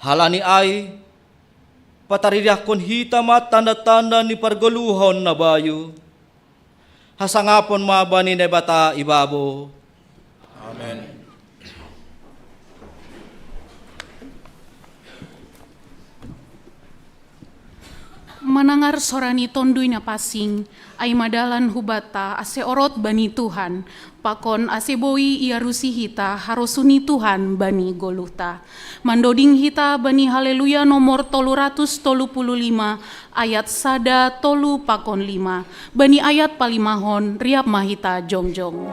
Halani ay pataririyakon hitamat tanda-tanda ni pargoluhon na bayo. Hasangapon mabani na bata ibabo. Amen. Manangar sorani tonduy na pasing, ay madalan hubata ase orot bani Tuhan, pakon ase boi iarusi hita harusuni Tuhan bani goluta. Mandoding hita bani haleluya nomor 335 ayat sada tolu pakon 5, bani ayat palimahon riap mahita jongjong.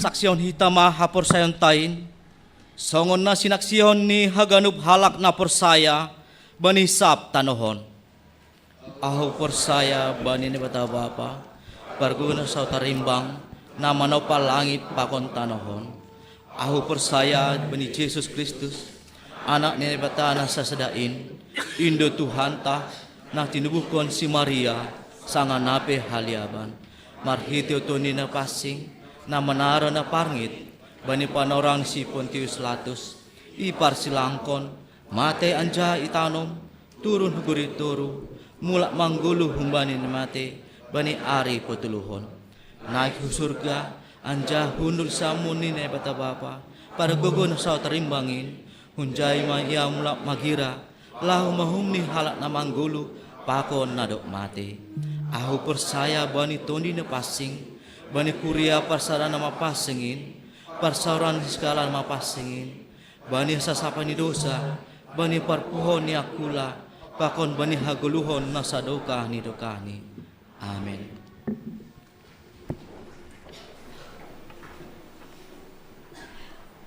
Saksyon hitama hapor sayon tain, songon na sinaksyon ni haganub halak na porsaya, bani sap tanohon. Aho porsaya bani ni bata bapa, parguna sa tarimbang, na manaw pa langit pakon tanohon. Aho porsaya bani Jesus Kristus, anak ni bata na sasadain, indo Tuhan ta, na tinubukon si Maria, sanga nape haliaban. Marhityo to ni na pasing, na manaro na parngit, bani panorang si Pontius Latus, ipar silangkon, mate anja itanom, turun hugurit turu, mulak manggulu humbani ni mate, bani ari potuluhon. Naik husurga, anja hundul samuni na bata bapa, para gugun sa tarimbangin, hunjay ma iya mulak magira, lahu mahumni halak na manggulu, pakon nadok mate. Ahu persaya bani tondi na pasing, bani kuria parsara nama pasengin, parsaran segala nama pasengin, bani sasapa ni dosa, bani parpuhon ni akula, pakon bani haguluhon nasadoka ni dokani. Amin.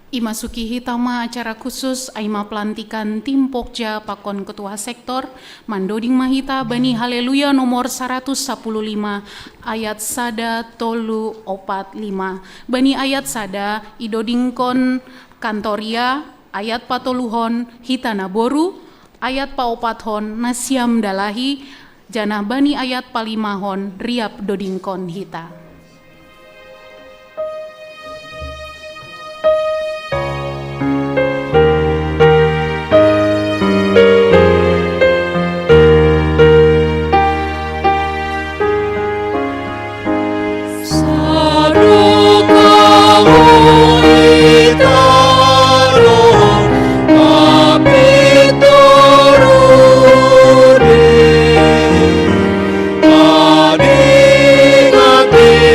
Imasuki hitama acara khusus aima pelantikan tim Pokja pakon ketua sektor mandoding mahita bani haleluya nomor 115 ayat sada tolu opat 5 bani ayat sada idodingkon kantoria ayat patoluhon hitana boru ayat paopathon nasiam dalahi jana bani ayat palimahon riap dodingkon hita. Adi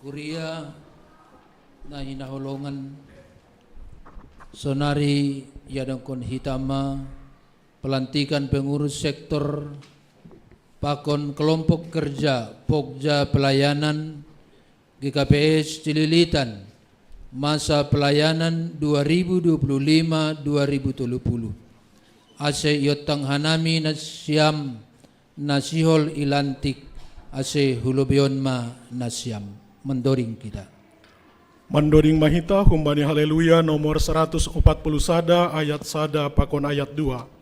Kuria na hinahulungan sonari yadangkon hitama pelantikan pengurus sektor pakon kelompok kerja Pokja Pelayanan GKPS Cililitan masa pelayanan 2025-2030 ase yotang hanami nasyam nasihol ilantik ase hulobion ma nasyam mendoring kita. Mandoring mahita humbani haleluya nomor 140 sada ayat sada pakon ayat 2.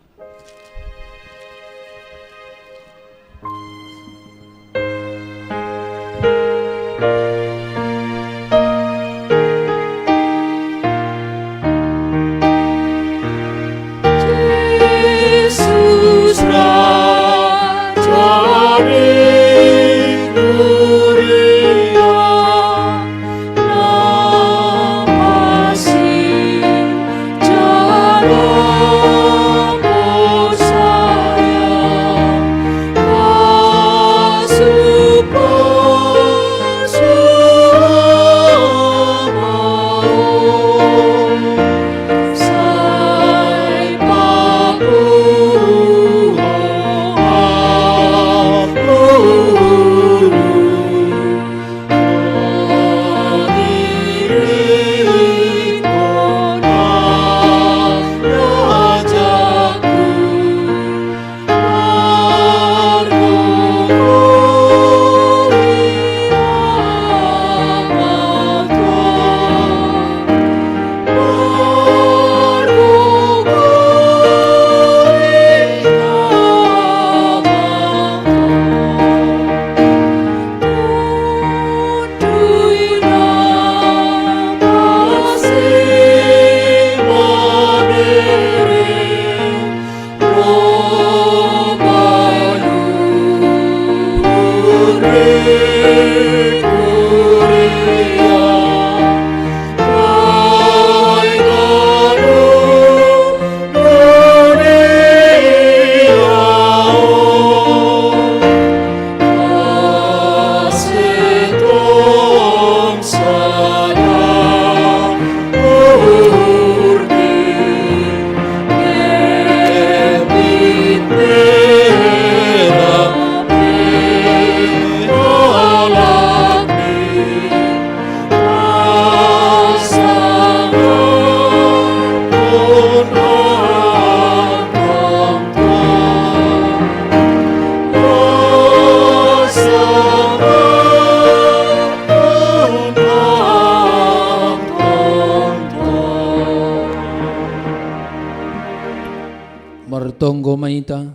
Martonggo maita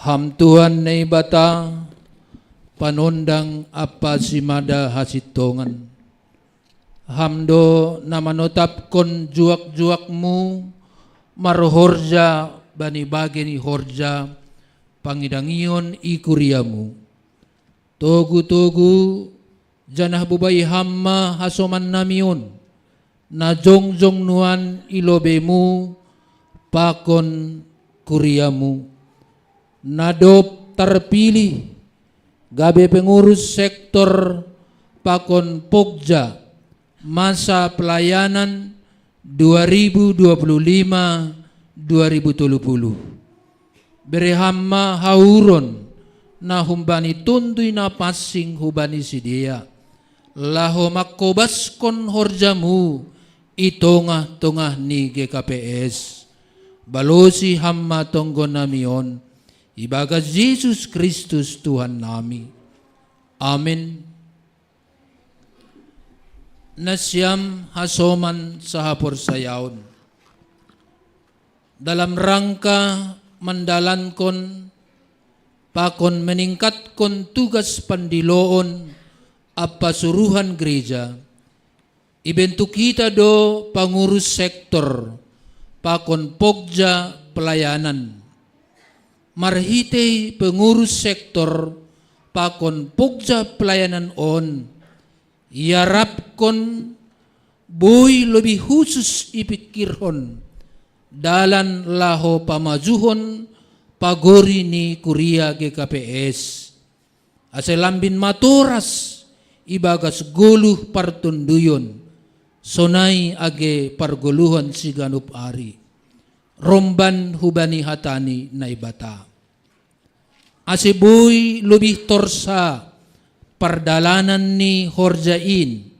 ham Tuhan nei bata panundang apa simada hasitongan hamdo namanotap kon juak-juakmu marhorja bani bageni horja pangidangion ikuriamu togu-togu janah bubai hamma hasoman namion na jongjong nuan ilobemu pakon kuriamu nadop terpilih gabe pengurus sektor pakon Pokja masa pelayanan 2025-2030 berehamma hauron na humbani tundui na passing hubani sidia laho makobaskon horjamu itongah-tongah ni GKPS balosi hamma tonggo namion ibaga Yesus Kristus Tuhan nami. Amin. Nasyam hasoman sahapor sayaon dalam rangka mandalankon pakon meningkatkon tugas pandiloon apa suruhan gereja ibentuk kita do pengurus sektor pakon Pokja Pelayanan marhite pengurus sektor pakon Pokja Pelayanan on yarapkon boy lebih khusus ipikirhon dalan laho pamajuhon pagori ni Kuria GKPS Ase lambin maturas ibagas guluh partunduyon sonai age parguluhan si ganup ari romban hubani hatani na ibata. Ase buy lubih torsa pardalanan ni Horjain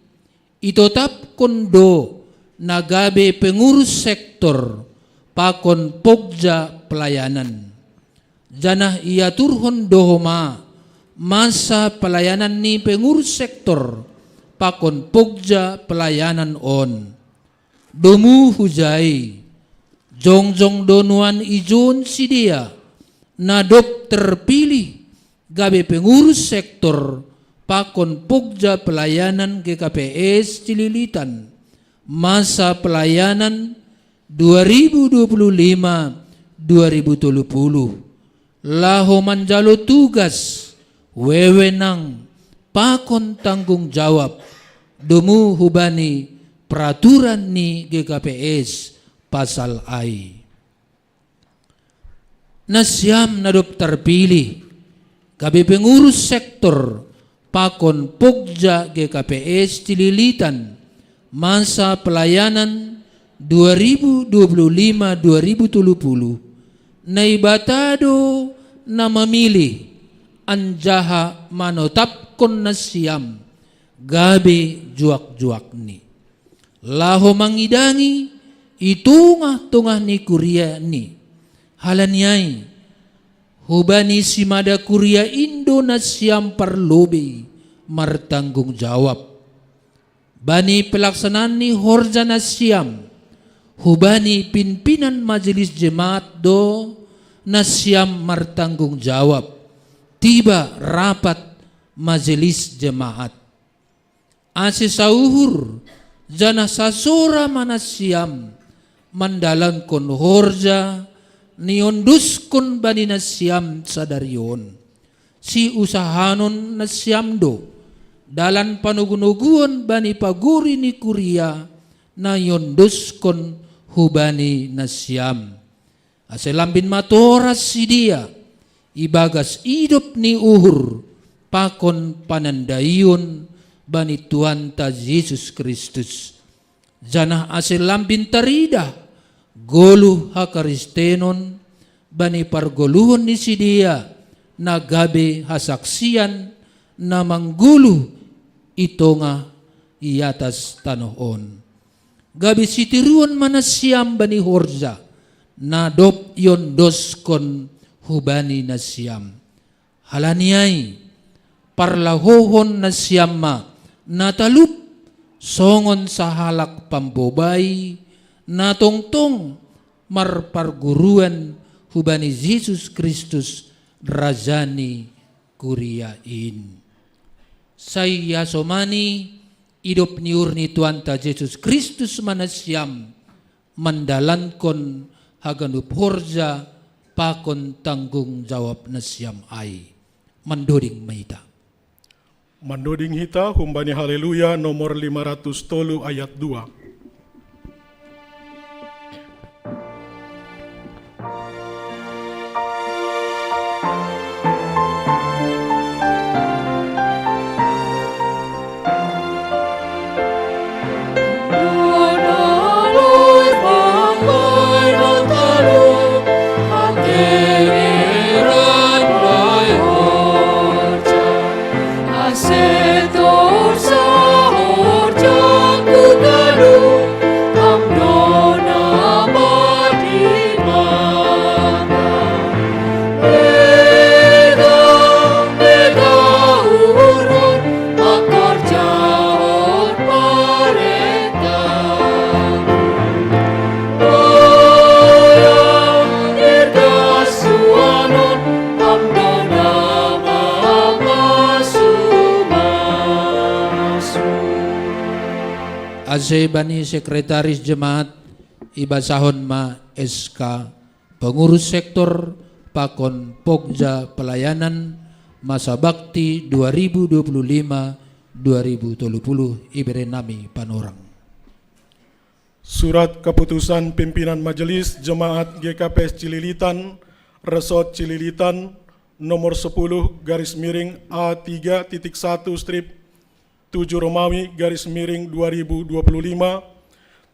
itotap kondo nagabe pengurus sektor pakon pogja pelayanan. Janah ia turhon dohoma masa pelayanan ni pengurus sektor pakon pogja pelayanan on. Domu hujai jongjong donuan ijon sidia na dop terpilih gabe pengurus sektor pakon pogja pelayanan GKPS Cililitan masa pelayanan 2025-2030 laho manjalo tugas wewenang pakon tanggung jawab domu hubani peraturan ni GKPS pasal ai. Nasyam nadop terpilih gabe pengurus sektor pakon pogja GKPS Cililitan masa pelayanan 2025-2030 na ibatado na mamilih anjaha manotap kon nasyam gabe juak-juak ni. Laho mangidangi itungah-tungah ni kuria ni. Halanyai hubani simada kuria Indonesia parlobe martanggung jawab. Bani pelaksanaan ni Horja Nasyam hubani pimpinan majelis jemaat do Nasyam martanggung jawab. Tiba rapat majelis jemaat. Ase sauhur jana sasora manasyam mandalang kon Horja niondus kon bani Nasyam sadarion. Si usahanon Nasyam do dalan panugunuguan bani paguri ni kuria na yondus kon hubani Nasyam. Ase lambin matoras si dia ibagas idop ni uhur pakon panandayon bani Tuhan ta Yesus Kristus. Janah ase lambin tarida goluh hakaristenon bani pargoluhon ni si dia na gabe hasaksian na mangguluh ito nga iatas tanoon. Gabi sitiruan manasyam bani Horja na dop yon dos kon hubani Nasyam. Halaniay parlahohon Nasyam ma natalup songon sa halak pambobay na tongtong marparguruan hubani Jesus Kristus rajani kuriain. Saya somani idop niur ni Tuhan ta Yesus Kristus manasyam mandalan kon haganup Horja pakon tanggung jawab Nasyam ai. Mandoding maita. Mandoding hita humbani haleluya nomor 503 ayat 2. Ase bani sekretaris jemaat ibasahon ma SK pengurus sektor pakon pogja pelayanan masa bakti 2025-2030 ibere nami panorang. Surat keputusan pimpinan majelis jemaat GKPS Cililitan, Resort Cililitan, nomor 10 garis miring A3.1 strip 7 Romawi garis miring 2025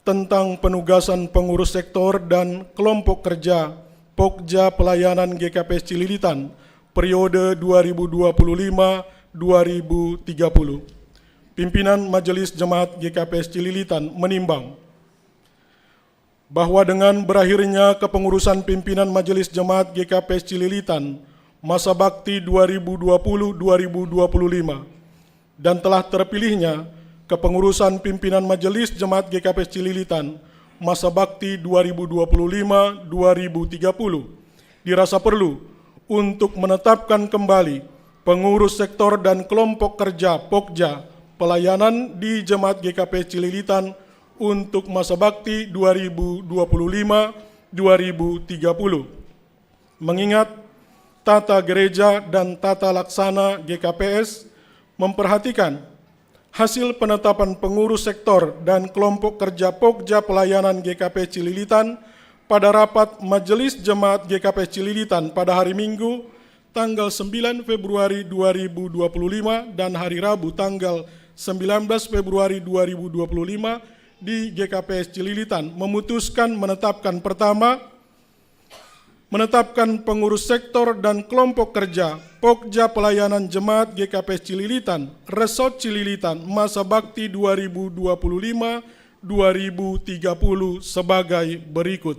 tentang penugasan pengurus sektor dan kelompok kerja Pokja Pelayanan GKP Cililitan periode 2025-2030. Pimpinan Majelis Jemaat GKP Cililitan menimbang bahwa dengan berakhirnya kepengurusan pimpinan Majelis Jemaat GKP Cililitan masa bakti 2020-2025 dan telah terpilihnya kepengurusan pimpinan Majelis Jemaat GKP Cililitan masa bakti 2025-2030 dirasa perlu untuk menetapkan kembali pengurus sektor dan kelompok kerja Pokja Pelayanan di Jemaat GKP Cililitan untuk masa bakti 2025-2030. Mengingat tata gereja dan tata laksana GKPS memperhatikan hasil penetapan pengurus sektor dan kelompok kerja Pokja Pelayanan GKP Cililitan pada rapat Majelis Jemaat GKP Cililitan pada hari Minggu tanggal 9 Februari 2025 dan hari Rabu tanggal 19 Februari 2025 di GKPS Cililitan memutuskan menetapkan pertama, menetapkan pengurus sektor dan kelompok kerja Pokja Pelayanan Jemaat GKP Cililitan, Resort Cililitan, masa bakti 2025-2030 sebagai berikut.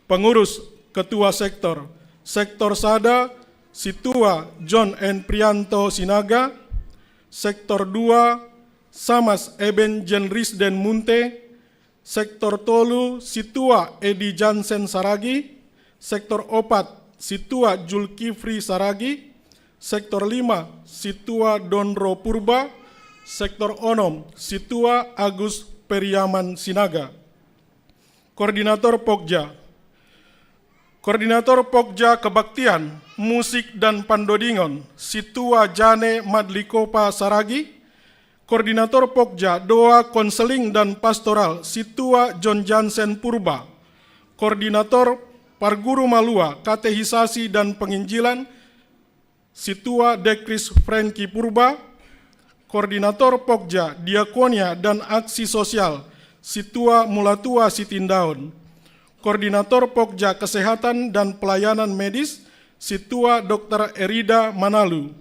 Pengurus Ketua Sektor, Sektor Sada, Situa John N. Prianto Sinaga, Sektor 2, Samas Eben Jenrisden Munte, Sektor Tolu, Situa Edi Jansen Saragi, Sektor 4, Situa Julkifri Saragi, Sektor 5, Situa Donro Purba, Sektor 6, Situa Agus Periaman Sinaga. Koordinator Pokja, Koordinator Pokja Kebaktian, Musik dan Pandodingon, Situa Jane Madlikopa Saragi. Koordinator Pokja Doa Konseling dan Pastoral, Situa John Jansen Purba. Koordinator Parguru Malua, Katehisasi dan Penginjilan, Situa Dekris Franky Purba. Koordinator Pokja Diakonia dan Aksi Sosial, Situa Mulatua Sitindaun. Koordinator Pokja Kesehatan dan Pelayanan Medis, Situa Dr. Erida Manalu.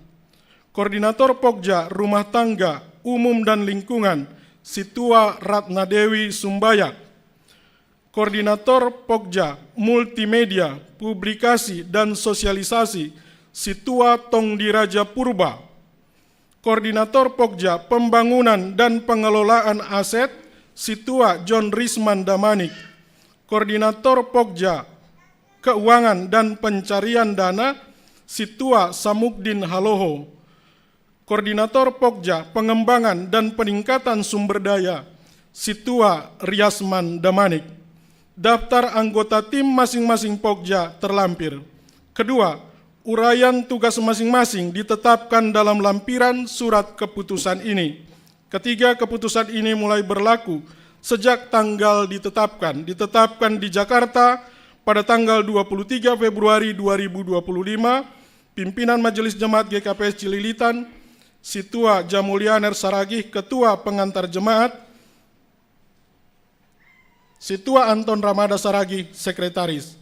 Koordinator Pokja Rumah Tangga, Umum dan Lingkungan, Situa Ratna Dewi Sumbayak. Koordinator Pokja Multimedia, Publikasi dan Sosialisasi, Situa Tongdiraja Purba. Koordinator Pokja Pembangunan dan Pengelolaan Aset, Situa John Risman Damanik. Koordinator Pokja Keuangan dan Pencarian Dana, Situa Samukdin Haloho. Koordinator Pokja Pengembangan dan Peningkatan Sumber Daya, Situa Riasman Damanik. Daftar anggota tim masing-masing Pokja terlampir. Kedua, uraian tugas masing-masing ditetapkan dalam lampiran surat keputusan ini. Ketiga, keputusan ini mulai berlaku sejak tanggal ditetapkan di Jakarta pada tanggal 23 Februari 2025, pimpinan Majelis Jemaat GKPS Cililitan, Situa Jamulianer Saragih, Ketua Pengantar Jemaat, Situa Anton Ramada Saragih, Sekretaris.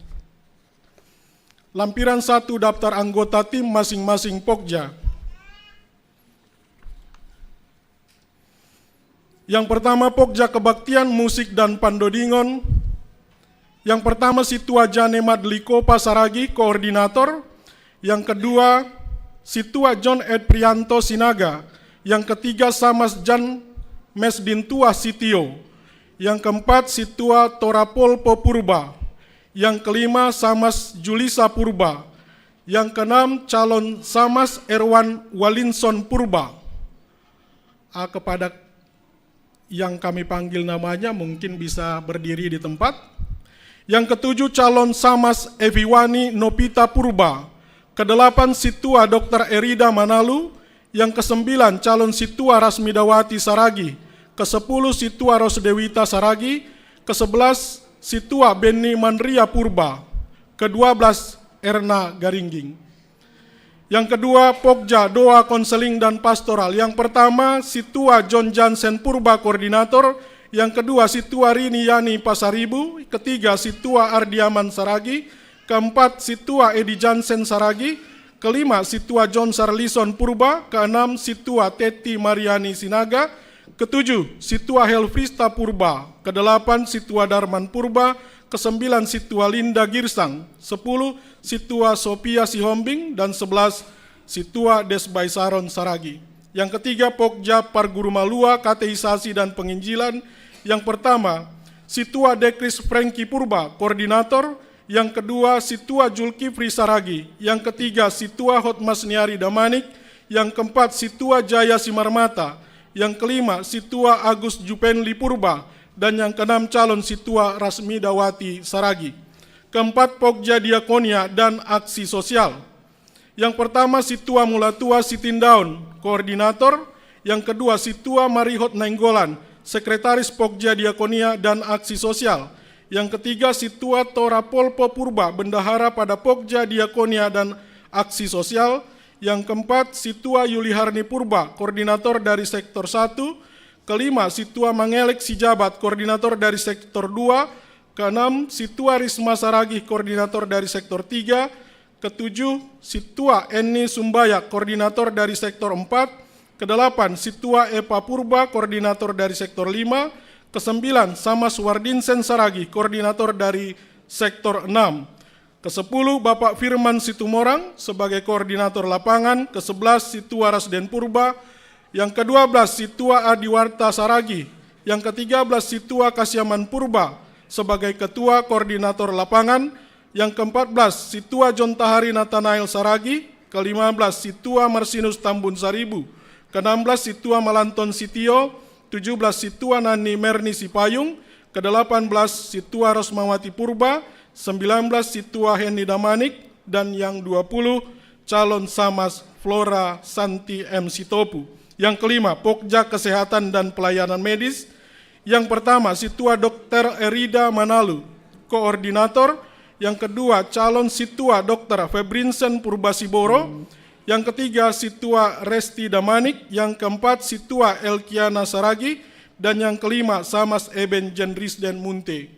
Lampiran 1 daftar anggota tim masing-masing Pokja. Yang pertama Pokja Kebaktian, Musik dan Pandodingon. Yang pertama Situa Jane Madlikopa Saragi, Koordinator. Yang kedua Situa John Ed Prianto Sinaga. Yang ketiga Samas Jan Mesdintua Sitio. Yang keempat Situa Torapolpo Purba. Yang kelima Samas Julisa Purba. Yang keenam calon Samas Erwan Walinson Purba. Kepada yang kami panggil namanya mungkin bisa berdiri di tempat. Yang ketujuh calon Samas Eviwani Nopita Purba. Kedelapan Situa Dr. Erida Manalu. Yang kesembilan calon Situa Rasmidawati Saragi. Ke-10 Situa Rosdewita Saragi. Ke-11 Situa Beni Manria Purba. Ke-12 Erna Garingging. Yang kedua, Pokja Doa Konseling dan Pastoral. Yang pertama, Situa John Jansen Purba Koordinator. Yang kedua, Situa Rini Yani Pasaribu. Ketiga, Situa Ardiaman Saragi. Keempat, Situa Edi Jansen Saragi. Kelima, Situa John Sarlison Purba. Keenam, Situa Teti Mariani Sinaga. Ketujuh, Situa Helfrista Purba. Kedelapan, Situa Darman Purba. Kesembilan, Situa Linda Girsang. 10, Situa Sophia Sihombing. Dan 11, Situa Desbai Saron Saragi. Yang ketiga, Pokja Pargurumalua, Kateisasi dan Penginjilan. Yang pertama, Situa Dekris Franky Purba, Koordinator. Yang kedua, Situa Julkifri Saragi. Yang ketiga, Situa Hotmas Niari Damanik. Yang keempat, Situa Jaya Simarmata. Yang kelima, Situa Agus Jupenli Purba. Dan yang keenam, calon Situa Rasmi Dawati Saragi. Keempat, Pokja Diakonia dan Aksi Sosial. Yang pertama, Situa Mulatua Sitindaun, Koordinator. Yang kedua, Situa Marihot Nainggolan, Sekretaris Pokja Diakonia dan Aksi Sosial. Yang ketiga, Situa Tora Polpo Purba, Bendahara pada Pokja Diakonia dan Aksi Sosial. Yang keempat, Situa Yuliharni Purba, Koordinator dari Sektor 1. Kelima, Situa Mangelek Sijabat, Koordinator dari Sektor 2. Keenam, Situa Risma Saragi, Koordinator dari Sektor 3. Ketujuh, Situa Eni Sumbayak, Koordinator dari Sektor 4. Kedelapan, Situa Epa Purba, Koordinator dari Sektor 5. Kesembilan, Samas Wardinsen Saragi, Koordinator dari Sektor 6. Kesepuluh, Bapak Firman Situmorang sebagai Koordinator Lapangan. Ke-11, Situa Rasden Purba. Yang ke-12, Situa Adiwarta Saragi. Yang ke-13, Situa Kasyaman Purba sebagai Ketua Koordinator Lapangan. Yang ke-14, Situa Jontahari Nathanael Saragi. Ke-15, Situa Marsinus Tambun Saribu. Ke-16, Situa Malanton Sitio. 17, Situa Nani Merni Sipayung. Ke-18, Situa Rosmawati Purba. 19, Situa Heni Damanik. Dan yang 20, calon Samas Flora Santi M. Sitopu. Yang kelima, Pokja Kesehatan dan Pelayanan Medis. Yang pertama, Situa Dr. Erida Manalu, Koordinator. Yang kedua, calon Situa Dr. Febrinsen Purbasiboro. Yang ketiga, Situa Resti Damanik. Yang keempat, Situa Elkiana Saragi. Dan yang kelima, Samas Eben Jendrisden Munte.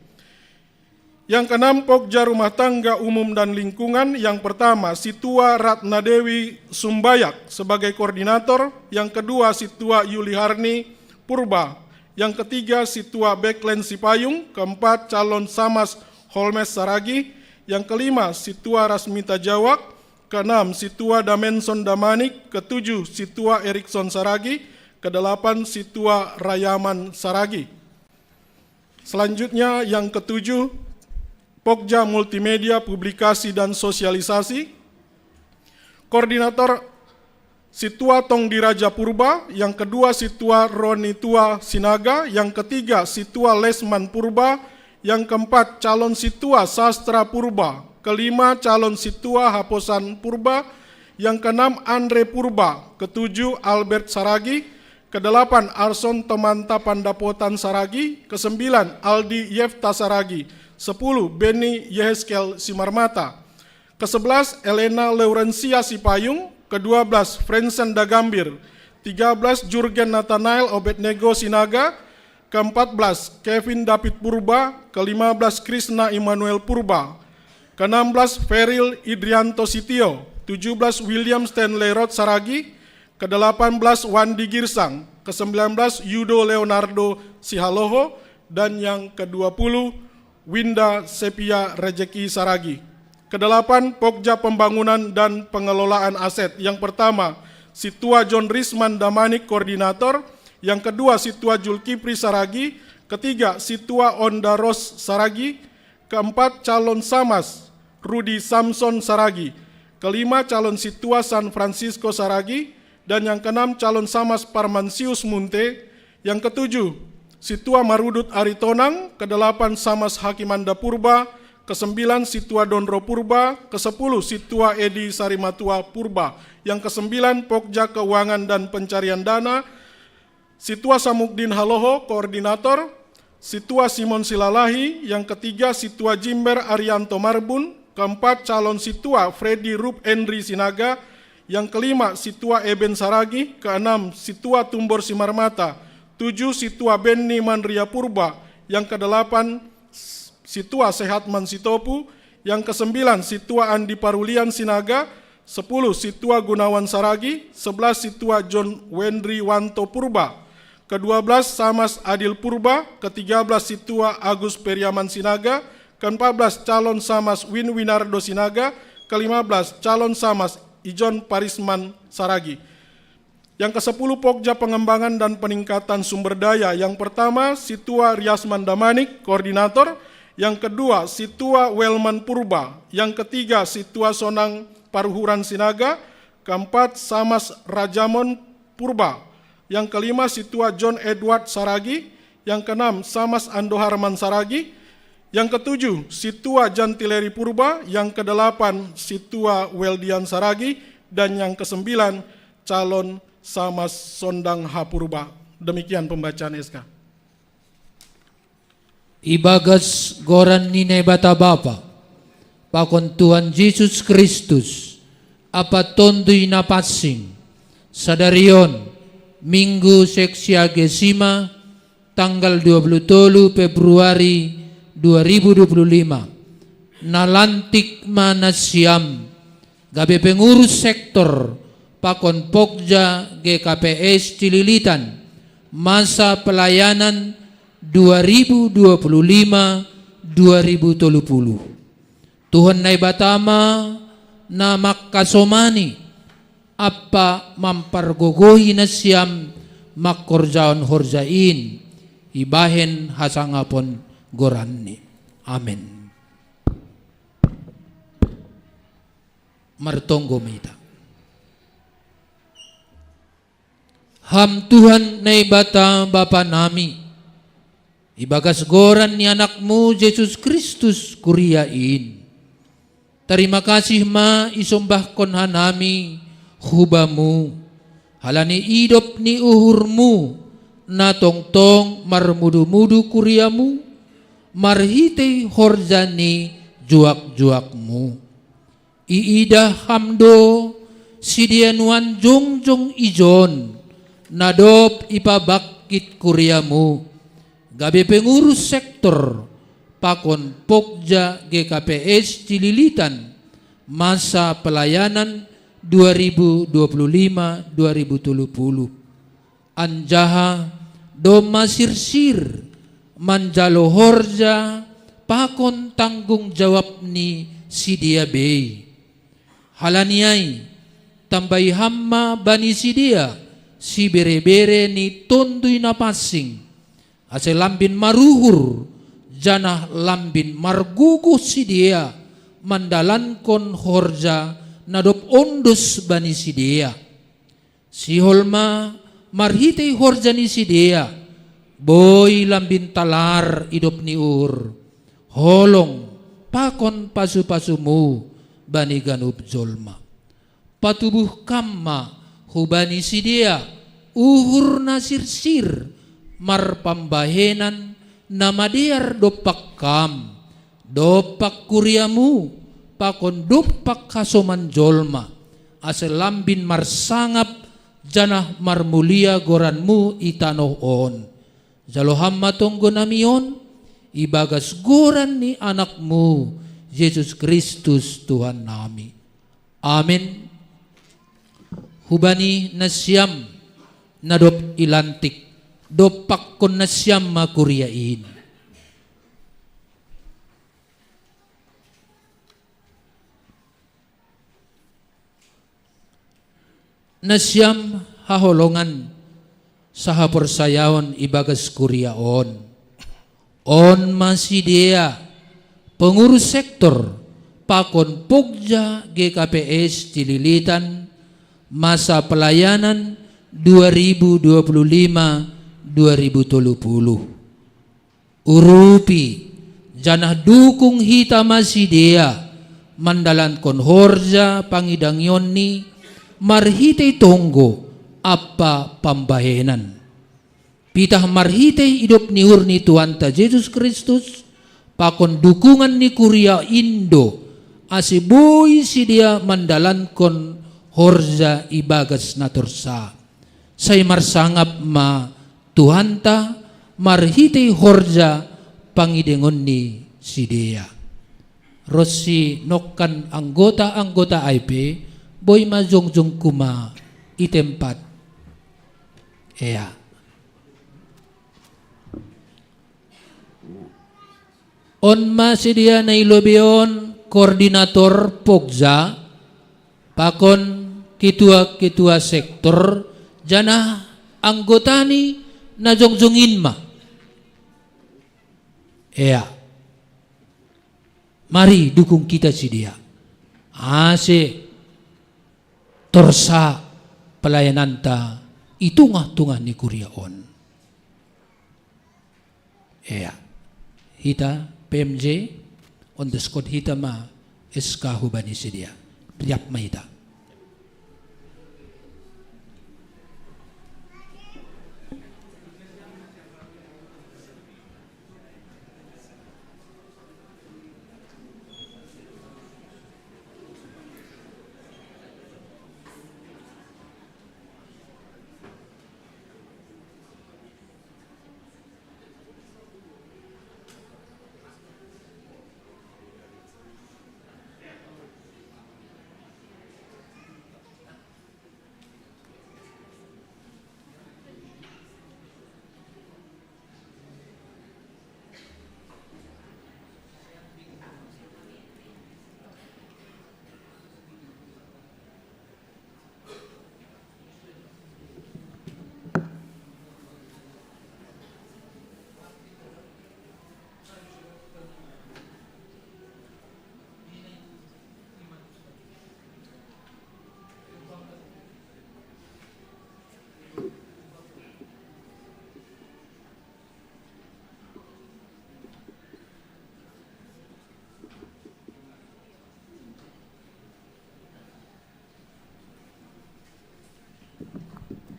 Yang keenam, Pokja Rumah Tangga Umum dan Lingkungan. Yang pertama, Situa Ratna Dewi Sumbayak sebagai Koordinator. Yang kedua, Situa Yuliharni Purba. Yang ketiga, Situa Beklen Sipayung. Keempat, calon Samas Holmes Saragi. Yang kelima, Situa Rasmita Jawak. Keenam, Situa Damenson Damanik. Ketujuh, Situa Erikson Saragi. Kedelapan, Situa Rayaman Saragi. Selanjutnya yang ketujuh, Pokja Multimedia, Publikasi dan Sosialisasi. Koordinator Situa Tong Diraja Purba. Yang kedua, Situa Roni Tua Sinaga. Yang ketiga, Situa Lesman Purba. Yang keempat, calon Situa Sastra Purba. Kelima, calon Situa Haposan Purba. Yang keenam, Andre Purba. Ketujuh, Albert Saragi. Kedelapan, Arson Temanta Pandapotan Saragi. Kesembilan, Aldi Yefta Saragi. 10, Beni Yeheskel Simarmata. Ke-11, Elena Laurencia Sipayung. Ke-12, Frensen Dagambir. 13, Jurgen Nathanael Obednego Sinaga. Ke-14, Kevin David Purba. Ke-15, Krishna Immanuel Purba. Ke-16, Feril Idrianto Sitio. 17, William Stanley Roth Saragi. Ke-18, Wandi Girsang. Ke-19, Yudo Leonardo Sihaloho. Dan yang ke-20, Winda Sepia Rejeki Saragi. Kedelapan, Pokja Pembangunan dan Pengelolaan Aset. Yang pertama, Situa John Risman Damanik, Koordinator. Yang kedua, Situa Julkipri Saragi. Ketiga, Situa Ondaros Saragi. Keempat, calon Samas Rudi Samson Saragi. Kelima, calon Situa San Francisco Saragi. Dan yang keenam, calon Samas Parmansius Munte. Yang ketujuh, Situa Marudut Aritonang. Kedelapan, Samas Hakimanda Purba. Ke-9, Situa Dondro Purba. Ke-10, Situa Edi Sarimatua Purba. Yang ke-9, Pokja Keuangan dan Pencarian Dana. Situa Samukdin Haloho, Koordinator. Situa Simon Silalahi. Yang ketiga, Situa Jimber Arianto Marbun. Keempat, calon Situa Freddy Rup Endri Sinaga. Yang kelima, Situa Eben Saragi. Keenam, Situa Tumbor Simarmata. 7, Situa Benni Mandria Purba. Yang kedelapan, Situa Sehatman Sitopu. Yang kesembilan, Situa Andi Parulian Sinaga. 10, Situa Gunawan Saragi. 11, Situa John Wendri Wanto Purba. Ke-12, Samas Adil Purba. Ke-13, Situa Agus Periaman Sinaga. Ke-14, calon Samas Win Winardo Sinaga. Ke-15, calon Samas Ijon Parisman Saragi. Yang ke-10, Pokja Pengembangan dan Peningkatan Sumber Daya. Yang pertama, Situa Riasman Damanik, Koordinator. Yang kedua, Situa Welman Purba. Yang ketiga, Situa Sonang Paruhuran Sinaga. Keempat, Samas Rajamon Purba. Yang kelima, Situa John Edward Saragi. Yang keenam, Samas Ando Harman Saragi. Yang ketujuh, Situa Jantileri Purba. Yang kedelapan, Situa Weldian Saragi. Dan yang kesembilan, calon Samas Sondang H. Purba. Demikian pembacaan SK. Ibagas goran ninay bata bapa, pakon Tuhan Yesus Kristus, apa tondoy na passing, sadarion, Minggu Seksiagesima, tanggal 27 Februari 2025, nalantik manasiam, gabi pengurus sektor, pakon Pokja GKPS Cililitan, masa pelayanan 2025-2030. Tuhan na ibatama na makasomani apa mampargogohi na siyam makkorjaon horjain ibahen hasangapon goranni. Amen. Martonggo mita. Ham Tuhan na ibata Bapa nami, ibagas goran ni anakmu Yesus Kristus kuriain. Terima kasih ma isombahkon hanami hubamu, halani idop ni uhurmu, na tongtong marmudu-mudu kuriamu, marhite horjani juak-juakmu. Iida hamdo sidianuan jongjong ijon, nadop ipabakit kuriamu, gabi pengurus sektor, pakon Pokja GKPS Cililitan, masa pelayanan 2025-2030. Anjaha doma sirsir manjalo horja pakon tanggung jawab ni Sidia Bey. Halaniai tambay hamma bani Sidia si bere-bere ni tondoy na passing, ase lambin maruhur janah lambin margugo Sidia mandalan kon horja nadop ondos bani Sidia. Si holma marhitay horja ni Sidia, boy lambin talar idop ni ur, holong pakon pasu-pasumu bani ganup jolma. Patubuh kamma hubani Sidia, uhur na sirsir marpambahenan na madiar dopak kam, dopak kuriamu, pakon dopak kasoman jolma, asal lambin marsangap janah marmulia goranmu itanohon. Jalohamma tonggo namion, ibagas goran ni anakmu Yesus Kristus Tuhan nami. Amin. Hubani nasyam nadop ilantik, dopak kon nasyam makuriain. Nasyam haholongan saha persayaon ibagas kuriaon. On Masidia, pengurus sektor, pakon Pokja GKPS Cililitan, masa pelayanan 2025-2030. Urupi janah dukung hita Masidia mandalan kon horja pangidangyon ni marhitay tonggo apa pambahenan. Pitah marhitay idop ni hurni Tuhan ta Yesus Kristus, pakon dukungan ni Kuria Indo asiboy si dia mandalan kon horja ibagas na torsa. Say marsangap ma Tuhanta marhiti horja pangidengon ni Sidea. Rossi nokkan anggota-anggota IP boy majongjong kuma itempat. Ea. On Sidia na ilobion koordinator Pogja pakon ketua-ketua sektor jana anggotani na jongjongin ma. Ea. Mari dukung kita Sidia. Ase torsa pelayananta itungah-tungah ni Kuriaon. Ea. Hita PMJ on the spot hita ma SK hubani Sidia. Priap ma hita.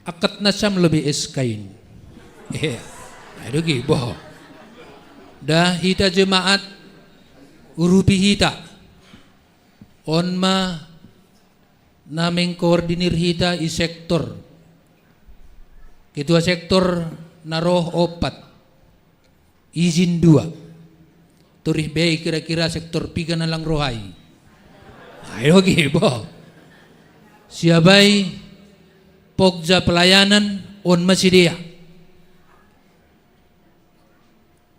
Akat na siyam lebih eskain. Aduh boh. Dah hita jemaat urupi hita. Onma naming koordinir hita i sektor. Ketua sektor naroh 4. Izin 2. Turih bay kira-kira sektor 3 na lang rohay. Ayo boh. Siabay Pogja pelayanan on Sidia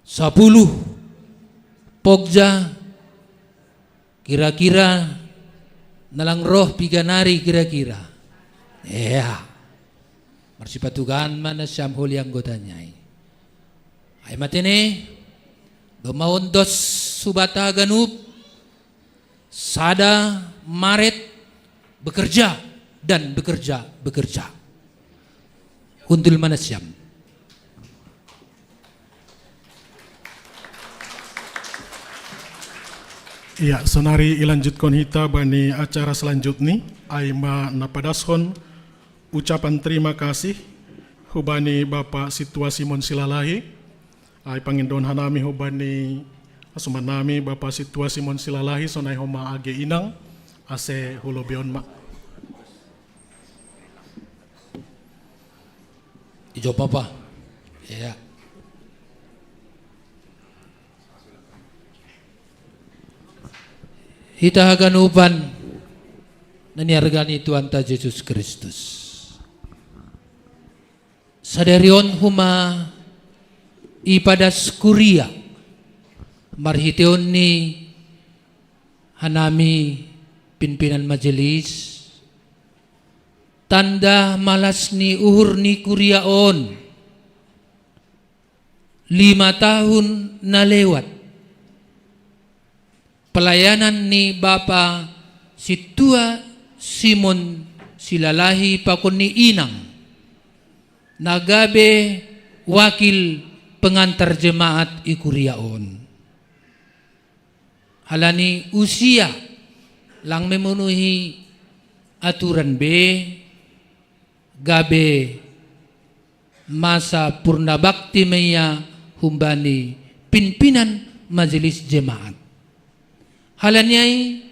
10 Pogja kira-kira nalang roh piganari kira-kira. Ya. Marsipatugan mana siyam huli anggotanya. Ay matene Bemaon dos subata ganup sada Maret bekerja dan bekerja. Hundul manasyam. Iya, sonari ilanjutkan hita bani acara selanjutnya. Aima napadason ucapan terima kasih hubani Bapak Situasi Mon Silalahi. Ay pangindon hanami hubani asumanami Bapak Situasi Mon Silalahi sonay homa age inang ase hulobion ma. Ijo papa. Ya. Hita haganupan naniargani Tuhan ta Yesus Kristus. Sadarion huma ipadas kuria marhiteon ni hanami pimpinan majelis tanda malas ni uhur ni kuriaon 5 tahun na lewat pelayanan ni Bapa Situa Simon Silalahi pakon ni inang nagabe wakil pengantar jemaat ikuriaon halani usia lang memenuhi aturan B gabe masa purna bakti meya humbani pimpinan majelis jemaat. Halanyai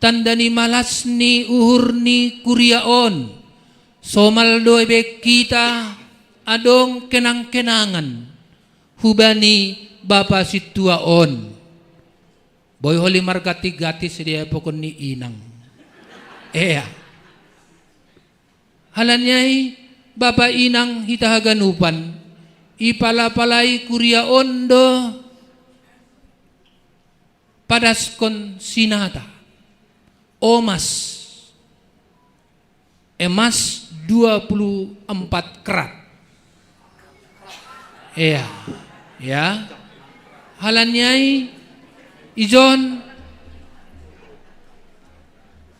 tanda ni malas ni uhur ni kuryaon, somaldo ebe kita adong kenang-kenangan, hubani Bapa situaon. Boy holi margati-gati sedia pokon ni inang. Halanyay Bapa inang hitahaganupan, ipalapalay kuryaon do padaskon sinata. Omas. Emas 24 karat. Ya. Halanyay ijon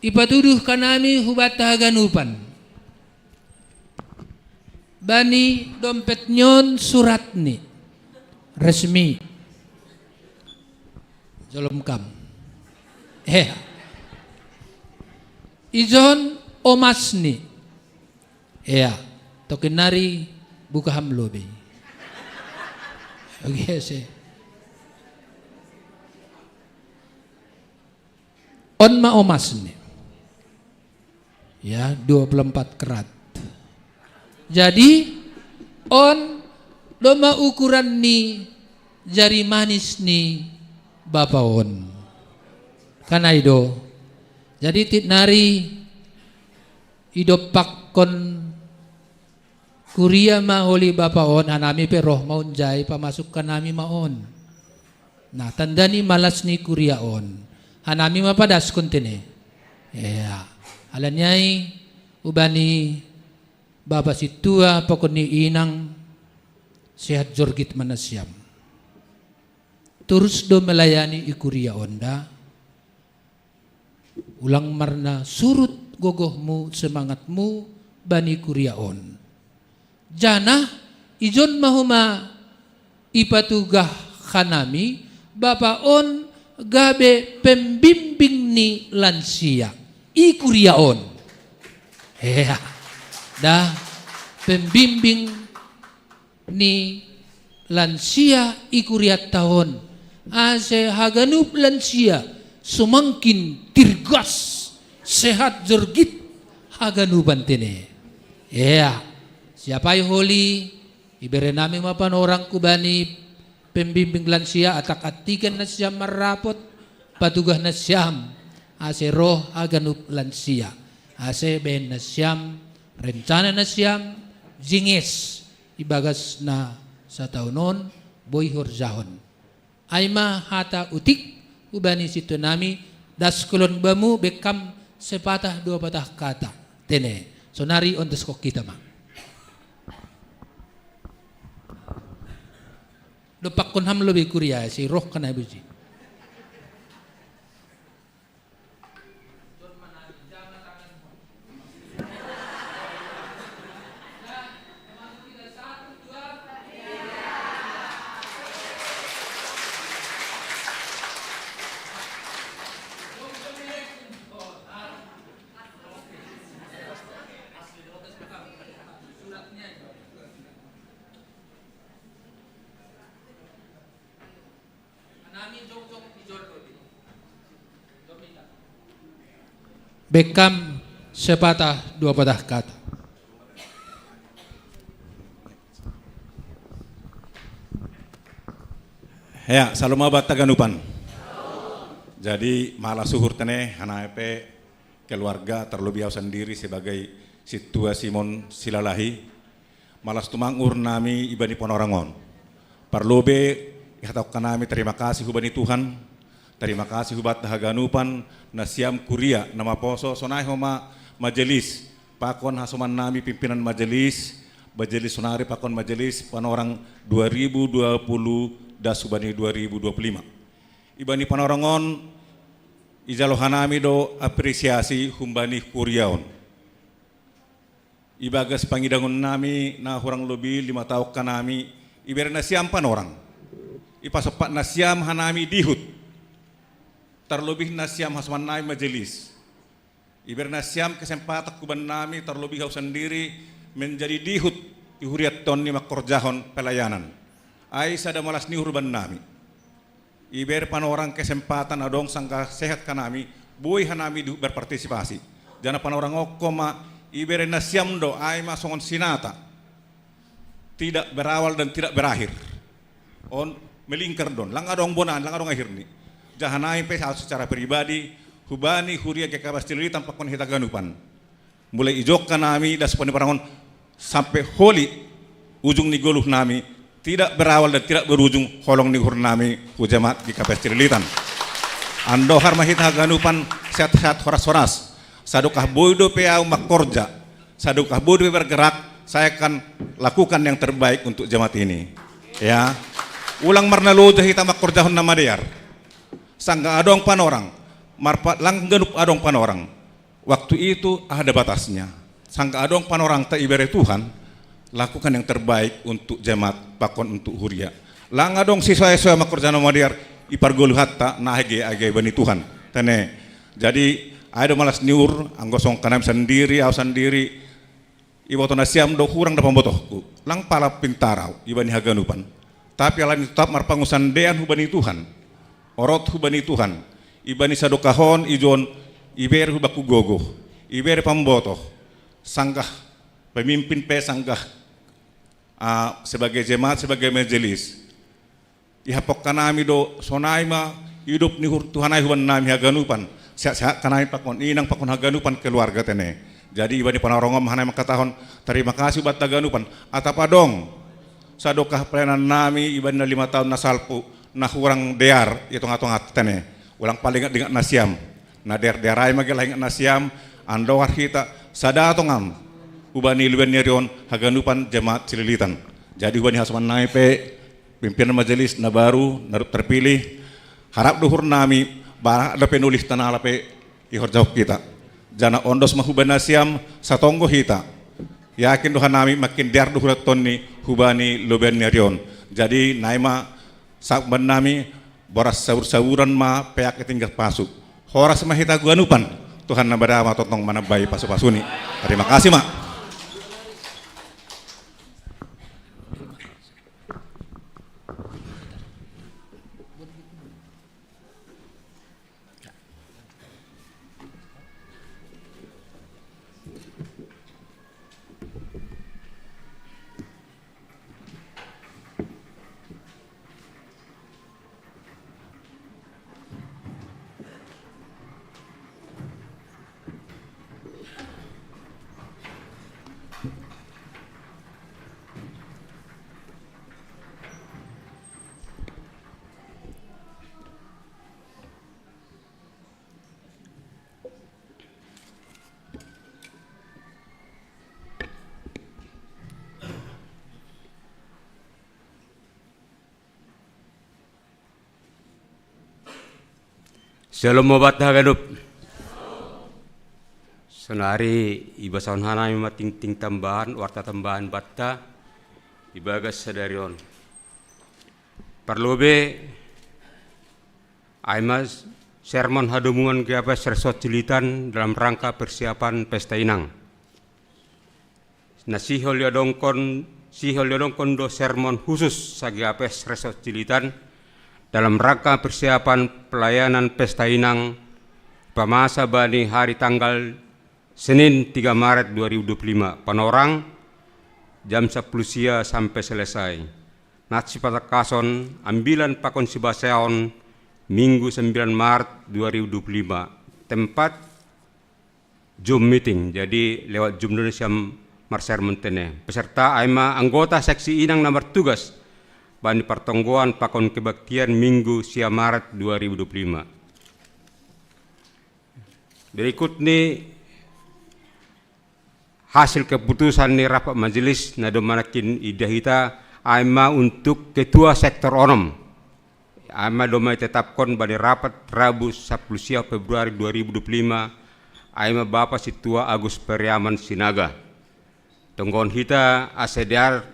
ipatuduh kanami hubat tahaganupan. Bani dompet nyon surat ni resmi. Jolom kam. Ijon omas ni. Tokinari buka hamlobe. Okay, sih. On ma omas ni. Ya, 24 karat. Jadi on doma ukuran ni jari manis ni bapaon. Kana ido. Jadi tit nari idopak kon kuria maholi bapaon hanami pe roh maun jai pamasuk kanami maon. Nah tanda ni malas ni kuriaon. Hanami mapadas kontene. Alanyai ubani bapa situa pokon ni inang sehat jorgit manasyam. Terus do melayani ikuria onda. Ulang marna surut gogohmu semangatmu bani kuriaon. Jana ijon mahuma ipatugah kanami bapaon gabe pembimbing ni lansia ikuriaon. Dah pembimbing ni lansia ikuriat tahun. Ase haganup lansia semakin tirgas sehat jorgit haganuban tene. Siapa yang holi ibere nami mapan orang kubani pembimbing lansia atak atikan na siyam marapot patugah na siyam ase roh haganup lansia ase ben na siyam rencana na siyam jingis ibagas na sa taunon boy horjahon ayma hata utik ubani situ nami daskulon bamu bekam sepatah dua patah kata tene sonari on deskok kita ma dopak kon ham lebih kuria si roh kana buji bekam sepatah dua patah kata. Ya, saloma taganupan. Jadi malah suhur tene hanaepe keluarga terlebih aku sendiri sebagai situasi mon silalahi malas tumangur nami ibani ponorangon. Parlobe ihatakan nami terima kasih hubani Tuhan. Terima kasih hubat haganupan nasiam kuria nama poso sonai homa majelis pakon hasoman nami pimpinan majelis sonari pakon majelis panorang 2020 dasubani 2025 ibani panorangon ijalohanami do apresiasi humbani kuriaon ibagas pangidangun nami na kurang lebih 5 tahun kanami iber nasiam panorang ipasopak nasiam hanami dihut terlebih nasiam hasman nai majelis. Iber nasiam kesempatan kuban nami terlebih kau sendiri menjadi dihut ihuriat ton ni makorjahon pelayanan. Ai sada malas ni urban nami. Iber panorang kesempatan adong sangka sehat kanami boy hanami berpartisipasi. Jana orang okoma ibere nasiam do ay masongon sinata. Tidak berawal dan tidak berakhir. On melingkar don, lang adong bonan, lang adong akhir ni. Jahanai pe secara pribadi, hubani huria ke kabastili tanpa kon hita ganupan. Mulai ijok nami das poni parangon sampai holi ujung ni goluh nami tidak berawal dan tidak berujung holong ni hur nami hujamat di kabastilitan. Ando har mahita ganupan sehat-sehat horas-horas. Sadukah boydo pe au makorja, sadukah boydo bergerak, saya akan lakukan yang terbaik untuk jemaat ini. Ya, ulang marna loja hita makorjahon nama diar. Sangga adong panorang, marpat langganup adong panorang. Waktu itu ada batasnya. Sangga adong panorang ta ibere Tuhan, lakukan yang terbaik untuk jemaat pakon untuk huria. Lang adong siswa-siswa makorja nama diar ipargolu hatta nahege age bani Tuhan. Tene. Jadi ada malas niur anggosong kanam sendiri, au sendiri. Iboto nasiam do kurang da pambotohku. Lang pala pintarau ibani haganupan. Tapi alani tetap marpangusan dean hubani Tuhan. Orot hubani Tuhan. Ibani sadokahon ijon iber hubaku gogo. Iber pambotoh. Sanggah pemimpin pe sanggah sebagai jemaat, sebagai majelis. Ihapok kanami do sonaima hidup ni Tuhan ai huban nami haganupan. Sehat-sehat kanami pakon inang pakon haganupan keluarga tene. Jadi ibani panarongom hanai makatahon terima kasih buat taganupan atapadong sadokah pelayanan nami ibani na 5 tahun nasalpu nah kurang dear itu ngatung tene ulang paling ingat dengan nasiam na derai magalah ingat nasiam andowar kita sadatongam ubani luben nyerion haganupan jemaat Cililitan. Jadi ubani hasman naipe pimpinan majelis na baru na terpilih harap duhur nami bara ada penulis tanah lape ihor jauh kita. Jana ondos mahuban nasiam satonggo hita. Yakin Tuhan nami makin diar duhurat tonni hubani loben nyerion. Jadi naima sakban nami boras sawur-sawuran ma peak tinggal pasuk. Horas mahita guanupan Tuhan nabada ma totong mana bayi pasu-pasuni. Terima kasih mak. Shalom obat haganup. Senari iba saun hanai mating tambahan warta tambahan batta ibagas sadarion. Perlobe aimas sermon hadumungan ke apa sersot cilitan dalam rangka persiapan pesta inang. Nasihol yodongkon do sermon khusus sagi apa sersot cilitan dalam rangka persiapan pelayanan pesta inang pamasa bani hari tanggal Senin 3 Maret 2025 panorang jam 10 siang sampai selesai. Natsi patakason ambilan pakon sibaseon Minggu 9 Maret 2025 tempat Zoom meeting jadi lewat Zoom Indonesia Marser Mentene peserta aima anggota seksi inang nomor tugas bani pertonggoan pakon kebaktian Minggu 10 Maret 2025. Berikut nih hasil keputusan nih rapat majelis nado manakin idahita aima untuk ketua sektor onom. Aima domai tetapkan bani rapat Rabu 10 Februari 2025 aima Bapak Situa Agus Periaman Sinaga. Tonggon hita asediar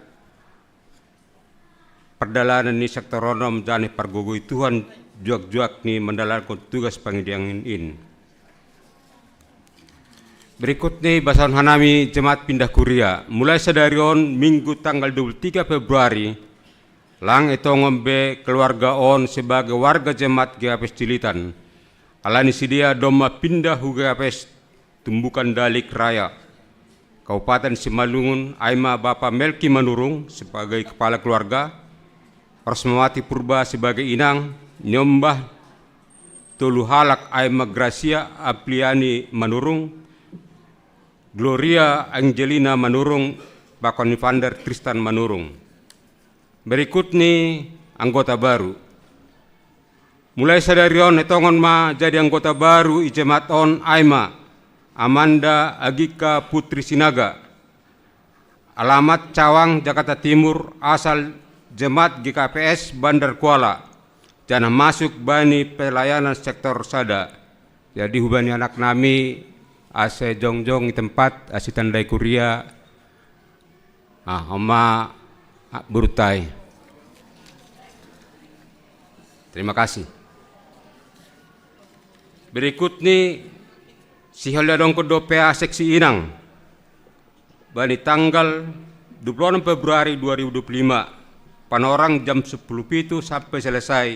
perdalanan ni sektor onom dan pargogoi Tuhan juak-juak ni mendalankan tugas pangidiangin in. Berikut ni bahasan hanami jemaat pindah kuria. Mulai sedarion Minggu tanggal 23 Februari lang itu ngombe keluarga on sebagai warga jemaat GAP Cilitan Alani sidia doma pindah hugapes tumbukan dalik raya. Kabupaten Simalungun Aima Bapak Melki Manurung sebagai kepala keluarga, Rosmawati Purba sebagai inang, Nyombah Tolu Halak Aima Gracia Apliani Manurung, Gloria Angelina Manurung, Bakon Vander Tristan Manurung. Berikut nih anggota baru. Mulai sadarion etongon ma jadi anggota baru Ijemat On Aima Amanda Agika Putri Sinaga. Alamat Cawang, Jakarta Timur, asal Jemaat GKPS Bandar Kuala. Jangan masuk bani pelayanan sektor sada. Jadi hubani anak nami ase jongjong tempat ase tandai kuria. Oma berutai. Terima kasih. Berikut nih si Haliadong Kodo PA Seksi Inang. Bani tanggal 26 Februari 2025. Panorang jam 10.00 sampai selesai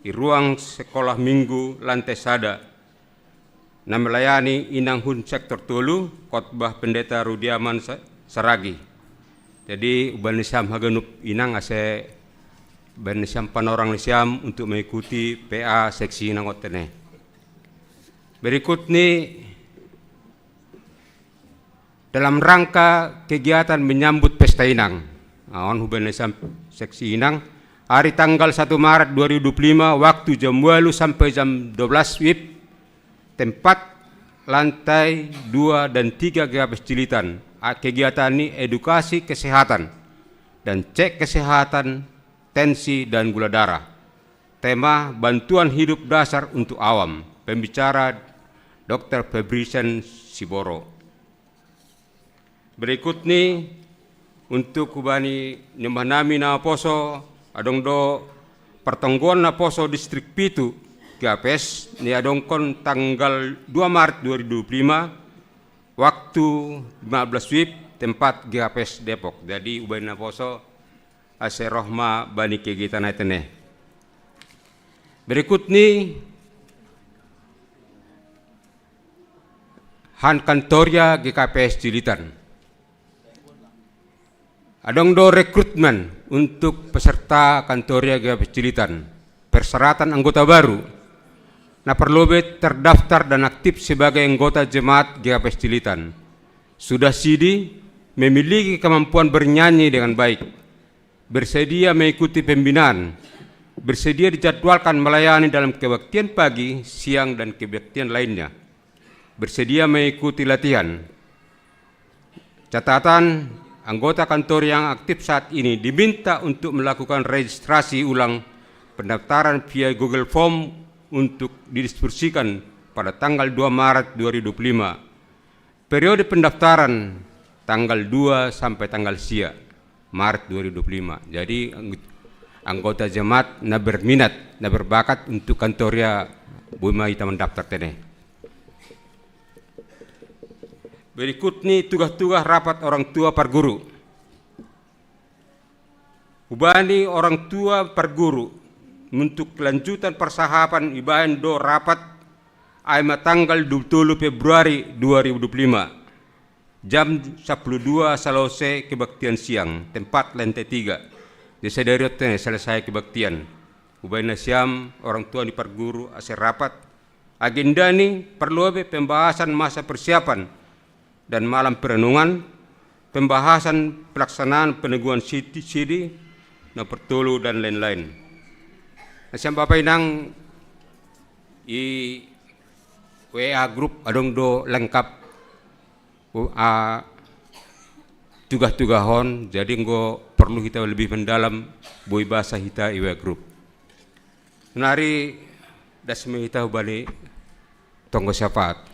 di ruang sekolah minggu lantai sada. Nah melayani Inang Hun Sektor Tolu, khotbah Pendeta Rudiaman Saragi. Jadi Ubani Syam Hagenup Inang ase Ubani Syam Panorang Syam untuk mengikuti PA Seksi Inang Otene. Berikut nih dalam rangka kegiatan menyambut Pesta Inang. Awan Ubani Syam Seksi Inang hari tanggal 1 Maret 2025 waktu jam 8 sampai jam 12 WIB, tempat lantai 2 dan 3 GKPS Cilitan. Kegiatan ini edukasi kesehatan dan cek kesehatan tensi dan gula darah. Tema bantuan hidup dasar untuk awam. Pembicara Dr. Febrician Siboro. Berikut nih untuk kubani nyembah nami na poso adong do pertongguan na poso distrik Pitu GKPS ni adongkon tanggal 2 Maret 2025 waktu 15 WIB tempat GKPS Depok. Jadi ubani na poso ase rohma bani kegiatan itene. Berikut nih Han Kantoria GKPS Cilitan. Adong do rekrutmen untuk peserta Kantoria GKPS Cilitan. Persyaratan anggota baru. Nah perlu terdaftar dan aktif sebagai anggota jemaat GKPS Cilitan. Sudah sidi, memiliki kemampuan bernyanyi dengan baik. Bersedia mengikuti pembinaan. Bersedia dijadwalkan melayani dalam kebaktian pagi, siang, dan kebaktian lainnya. Bersedia mengikuti latihan. Catatan, anggota kantor yang aktif saat ini diminta untuk melakukan registrasi ulang pendaftaran via Google Form untuk didistribusikan pada tanggal 2 Maret 2025. Periode pendaftaran tanggal 2 sampai tanggal sia Maret 2025. Jadi anggota jemaat na berminat, na berbakat untuk kantoria Buma Ita mendaftar tene. Berikut nih tugas-tugas rapat orang tua per guru. Ubani orang tua per guru untuk kelanjutan persahabatan ibahan do rapat aima tanggal 20 Februari 2025 jam 12 selesai kebaktian siang tempat lantai 3 di Sedariotnya selesai kebaktian. Ubani siam orang tua di per guru ase rapat agenda ini perlu pembahasan masa persiapan dan malam perenungan, pembahasan pelaksanaan peneguhan sidi, pertulu dan lain-lain. Nasiam Bapak Inang i WA grup adong do lengkap tugas-tugahon, jadi engko perlu kita lebih mendalam boi bahasa kita WA grup. Nari dasme kita ubani tonggo syafaat.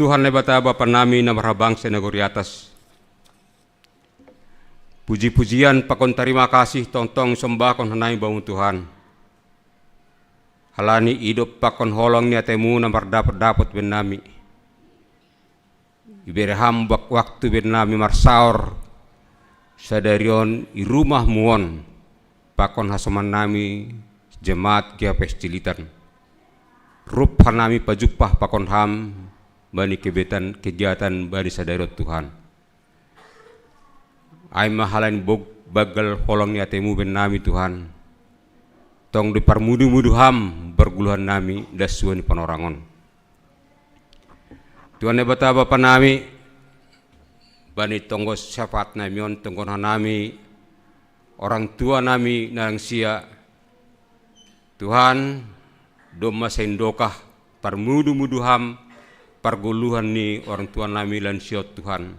Tuhan lebata Bapa nami na marhabangsa negeri atas. Puji-pujian pakon terima kasih tong-tong sembahkon hanai bangun Tuhan. Halani hidup pakon holong ni atemu na mardapat-dapat ben nami. Ibere hambak waktu ben nami marsaor sadarion i rumah muon pakon hasoman nami jemaat GAPS Cilitan. Rup hanami pajupah pakon ham bani kegiatan bani sadarot Tuhan. Ay mahalain bagal holong ni atemu ben nami Tuhan. Tong di parmudu-mudu ham berguluhan nami dasuan panorangon. Tuhan ne bata bapa nami bani tonggo syafaat namion tonggo nami orang tua nami nang sia Tuhan doma sendokah parmudu-mudu ham parguluhan ni orang tua nami lan siot Tuhan.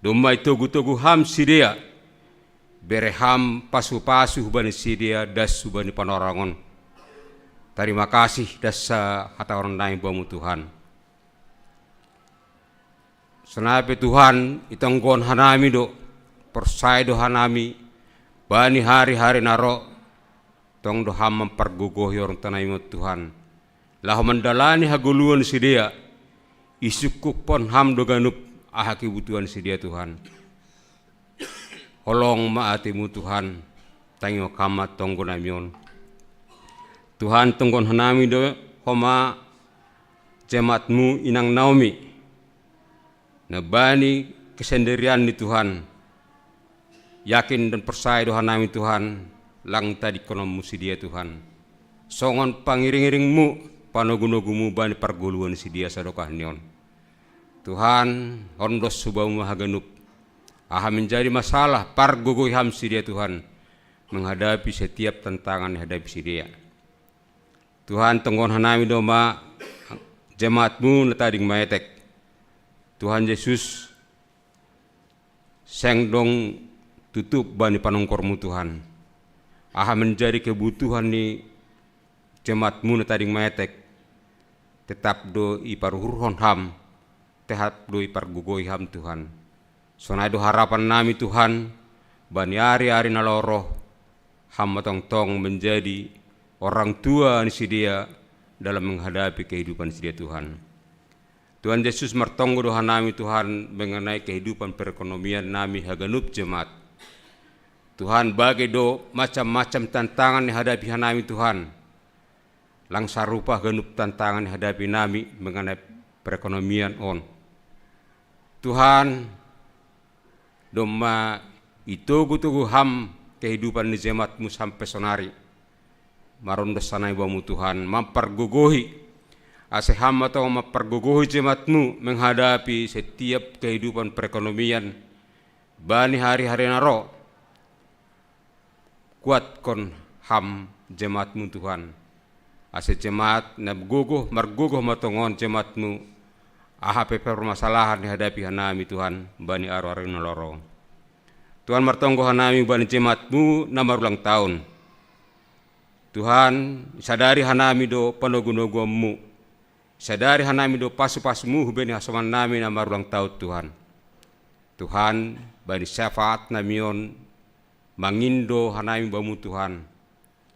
Doma itogu-togu ham sidia bereham pasu-pasu bani sidia dasu bani panorangon. Terima kasih dasa hata orang lain bamu Tuhan. Senape Tuhan itonggon hanami do persai do hanami bani hari-hari naro tong do ham mempergogoh orang tanah imut Tuhan. Lah mendalani haguluan sidia isukuk pon ham do ganup aha kebutuhan sidia Tuhan. Holong maatimu Tuhan, tangyo kamat tonggo namion. Tuhan tonggon hanami do homa jemaatmu inang Naomi. Nabani kesendirian ni Tuhan. Yakin dan percaya do hanami Tuhan, lang tadi kono musi dia Tuhan. Songon pangiring-iringmu, panogunogumu bani parguluan si dia sadokah nion. Tuhan, hondos subamu haganup. Aha menjadi masalah pargugui ham si dia Tuhan menghadapi setiap tantangan hadapi si dia. Tuhan tenggon hanami doma jemaatmu netading maetek. Tuhan Yesus sengdong tutup bani panongkormu Tuhan. Aha menjadi kebutuhan ni jemaatmu netading maetek. Tetap do iparuhurhon ham, tetap do ipargugui ham Tuhan. Sonado harapan nami Tuhan, bani hari-hari naloroh, hamba tong-tong menjadi orang tua ni si dia dalam menghadapi kehidupan si dia Tuhan. Tuhan Yesus mertonggo doa nami Tuhan mengenai kehidupan perekonomian nami haganup jemaat. Tuhan bagi do macam-macam tantangan yang hadapi nami Tuhan. Langsa rupa ganup tantangan yang hadapi nami mengenai perekonomian on. Tuhan doma itogu-tugu ham kehidupan ni jemaatmu sampai sonari. Maron dosanai bamu Tuhan mempergogohi ase ham atau mempergogohi jemaatmu menghadapi setiap kehidupan perekonomian bani hari-hari naro. Kuatkan ham jemaatmu Tuhan. Ase jemaat na margogoh matongon jemaatmu AHP permasalahan dihadapi hanami Tuhan bani aro-aro noloro. Tuhan martonggo hanami bani jemaatmu na marulang tahun. Tuhan sadari hanami do panogunogomu. Sadari hanami do pasu-pasumu bani hasoman nami na marulang tahun Tuhan. Tuhan bani syafaat namion mangindo hanami bamu Tuhan.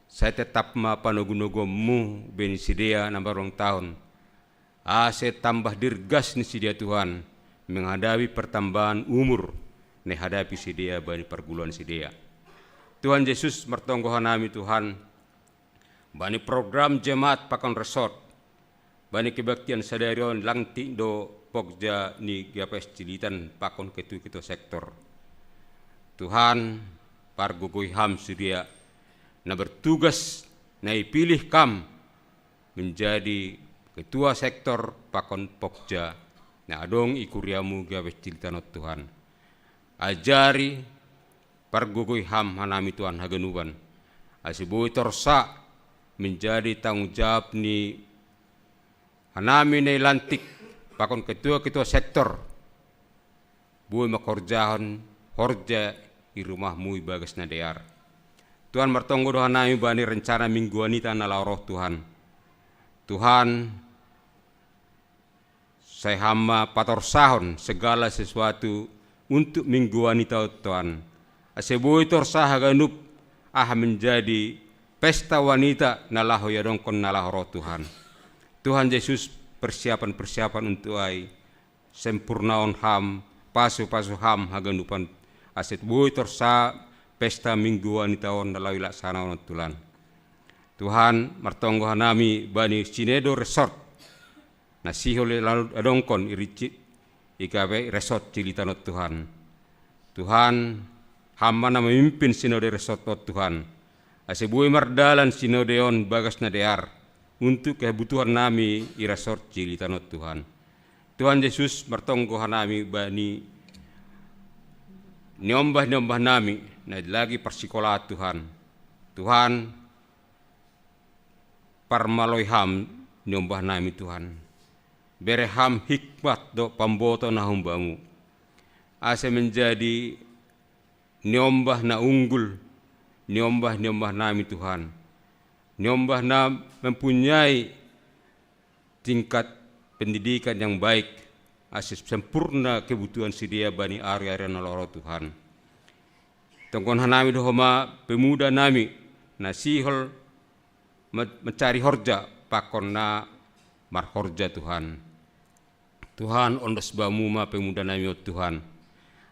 Saya tetap ma panogunogomu bani sidia na marulang tahun. Ase tambah dirgas ni si dia Tuhan menghadapi pertambahan umur ne hadapi si dia bani perguluan si dia. Tuhan Yesus mertonggo hanami Tuhan bani program jemaat pakon resort bani kebaktian sadarion langti do pokja ni GAPS Cilitan pakon ketu sektor. Tuhan pargugui ham si dia na bertugas na ipilih kam menjadi ketua sektor pakon pokja na adong ikuriamu GAPS Cilitan Tuhan. Ajari pargugui ham hanami Tuhan haganuban. Asibui torsa menjadi tanggung jawab ni hanami na lantik pakon ketua sektor. Bui makorjahan horja i rumahmu bagas na dear. Tuhan mertonggo doa hanami bani rencana mingguanita na laoroh Tuhan. Tuhan saya hamba pator sahon segala sesuatu untuk mingguan itu Tuhan. Asebui torsah ganup menjadi pesta wanita nalahu ya dongkon nalahu Tuhan. Tuhan Yesus persiapan untuk ai sempurnaon ham pasu ham haganupan aset bui torsah pesta mingguan di tahun nalawi laksana on tulan. Tuhan martonggo hanami bani Sinedo Resort na sihole lalu adongkon irici ikabe resort cilitanot Tuhan. Tuhan hamba na memimpin sinode resort Tuhan. Asebui mardalan sinodeon bagas na dear untuk kebutuhan nami i resort cilitanot Tuhan. Tuhan Yesus martonggo hanami bani nyombah nami na lagi persikola Tuhan. Tuhan parmaloiham nyombah nami Tuhan. Bereham hikmat do pamboto na humbamu. Asa menjadi nyombah na unggul, nyombah nami Tuhan. Nyombah na mempunyai tingkat pendidikan yang baik, asis sempurna kebutuhan sedia bani area noloro Tuhan. Tongkon hanami dohoma pemuda nami nasihol mencari horja pakon na marhorja Tuhan. Tuhan ondos bamuma pemuda nami Tuhan.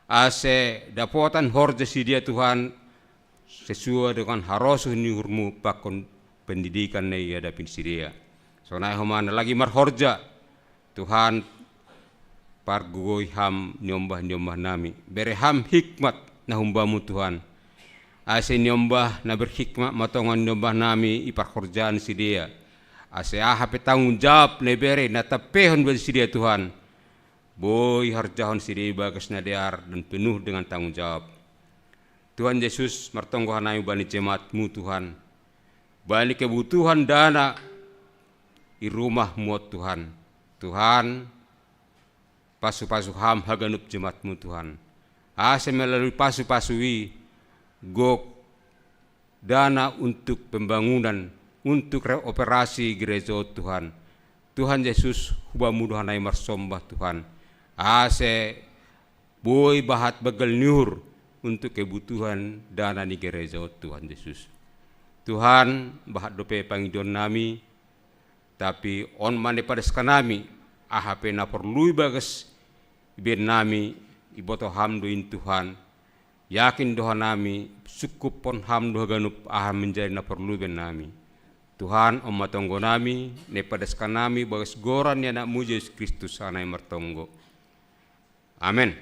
Ase dapotan horja sedia Tuhan sesuai dengan harosuh nihurmu pakon pendidikan na ia dapin sedia. So na homana lagi marhorja Tuhan pargugoi ham nyombah nami. Bereham hikmat na humbamu Tuhan. Ase nyombah na berhikmat matongan nyombah nami iparhorjaan si dia. Ase ahape tanggung jawab na bere na tapehon bagi si dia Tuhan. Boy harjahon si dia bagas na dear dan penuh dengan tanggung jawab. Tuhan Yesus martonggo hanami bani jemaatmu Tuhan. Bani kebutuhan dana i rumah muat Tuhan. Tuhan pasu-pasu ham haganup jemaatmu Tuhan. Ase melalui pasu-pasui gok dana untuk pembangunan, untuk operasi gereja Tuhan. Tuhan Yesus hubamu dohanai marsombah Tuhan. Ase boy bahat bagal nyur untuk kebutuhan dana di gereja Tuhan Yesus. Tuhan bahat dope pangidon nami, tapi on mane pada sekanami ahape na perlu bagas ben nami iboto hamduin Tuhan. Yakin doa nami cukup pon ham doa ganup aham menjadi na perlu ben nami. Tuhan omatonggo nami ne padaskan nami bagas goran ya nak Yesus Kristus anai martonggo. Amin.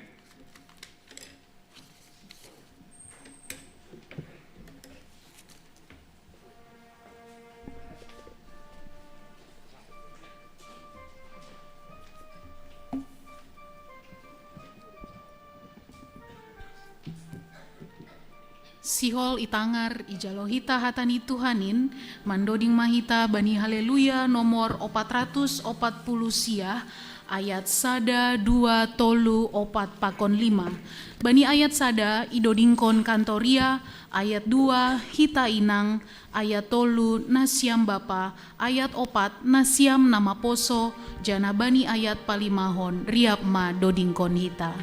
Sihol itangar ijalohita hatani Tuhanin mandoding mahita bani haleluya nomor 440 siah ayat sada 2 tolu 4 pakon 5 bani ayat sada idodingkon kantoria ayat 2 hita inang ayat tolu nasiam bapa ayat 4 nasiam nama poso jana bani ayat palimahon riak ma dodingkon hita.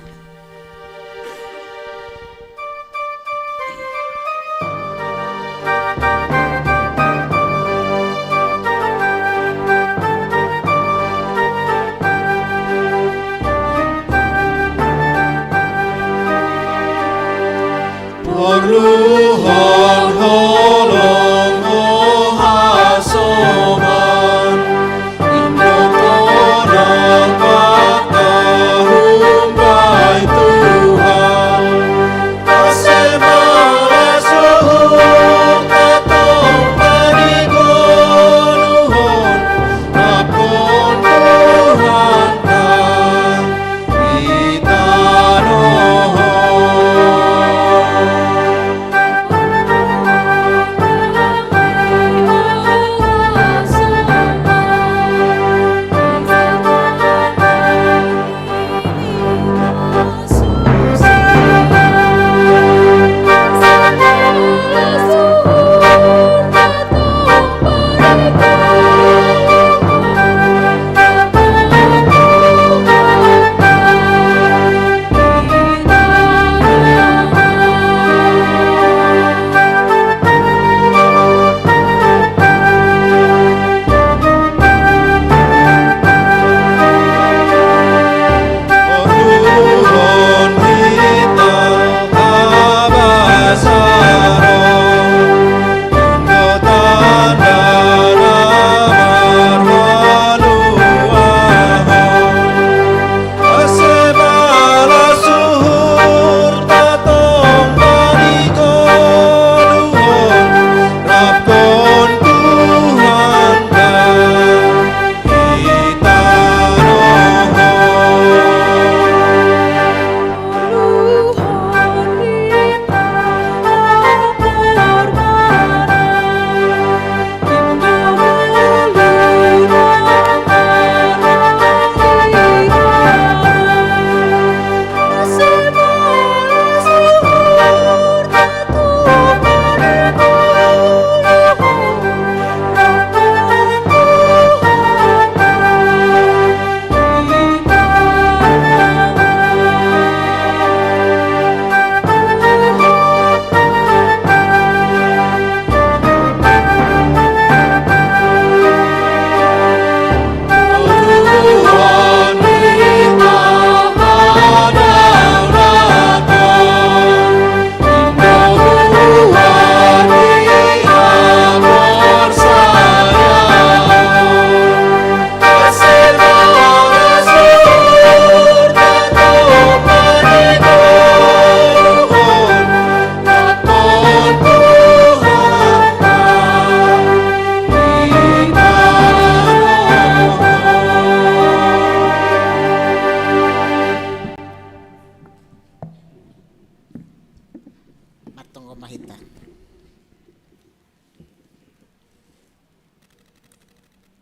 Luhur holong hasoman Indo kodak patahum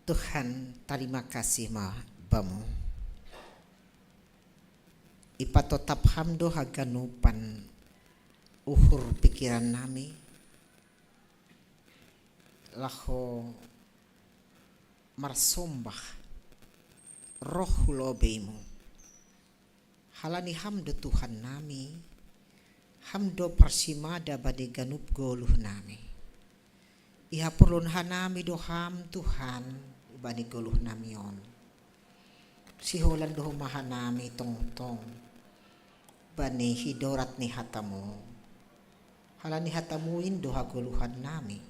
Tuhan, terima kasih bamu. Ipa tetap hamdo haganupan uhur pikiran nami. Laho marsombah roh lobeimu. Halani hamdo Tuhan nami. Hamdo persimada bade ganup goluh nami. Iha perlun hanami doham Tuhan bani goluh namion. Siholan doh mahanami tong-tong bani hidorat ni hatamu. Halani hatamuin doha goluhan nami.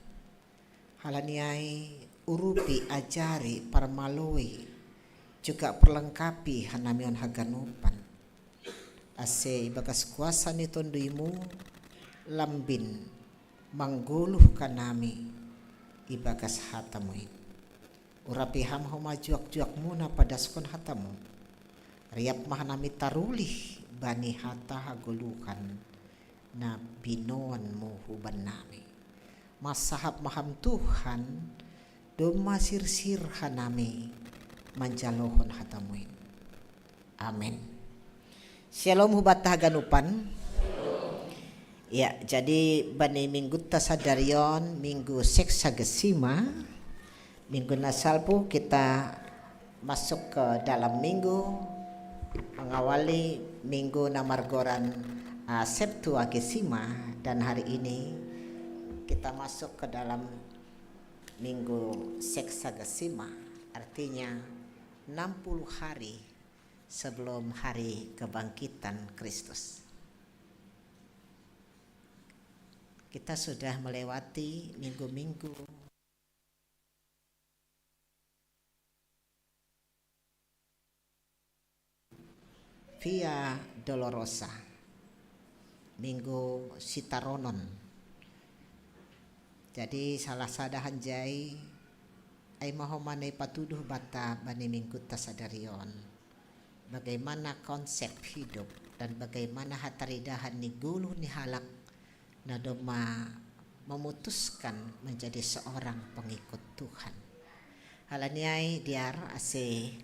Halani ai urupi ajari parmaloi juga perlengkapi hanamion haganupan. Ase bagas kuasa ni tonduimu lambin mangguluh kanami ibagas hatamuin. Urapi ham homa juak-juak muna padaskon hatamu. Riap mahanami tarulih bani hata hagulukan na binoan mo huban nami. Masahap maham Tuhan doma sirsir hanami manjalohon hatamuin. Amin. Shalom hubat haganupan. Ya, jadi bani minggu tasadarion minggu seksagesima. Minggu nasalpu kita masuk ke dalam minggu mengawali minggu namargoran Septuagesima, dan hari ini kita masuk ke dalam minggu Seksagesima, artinya 60 hari sebelum hari kebangkitan Kristus. Kita sudah melewati minggu-minggu Via Dolorosa, minggu Sitaronon. Jadi salah sadahan jai ai mahomane patuduh bata bani minggu tasadarion. Bagaimana konsep hidup dan bagaimana hataridahan ni guluh ni halak nadoma memutuskan menjadi seorang pengikut Tuhan. Halaniai diar ase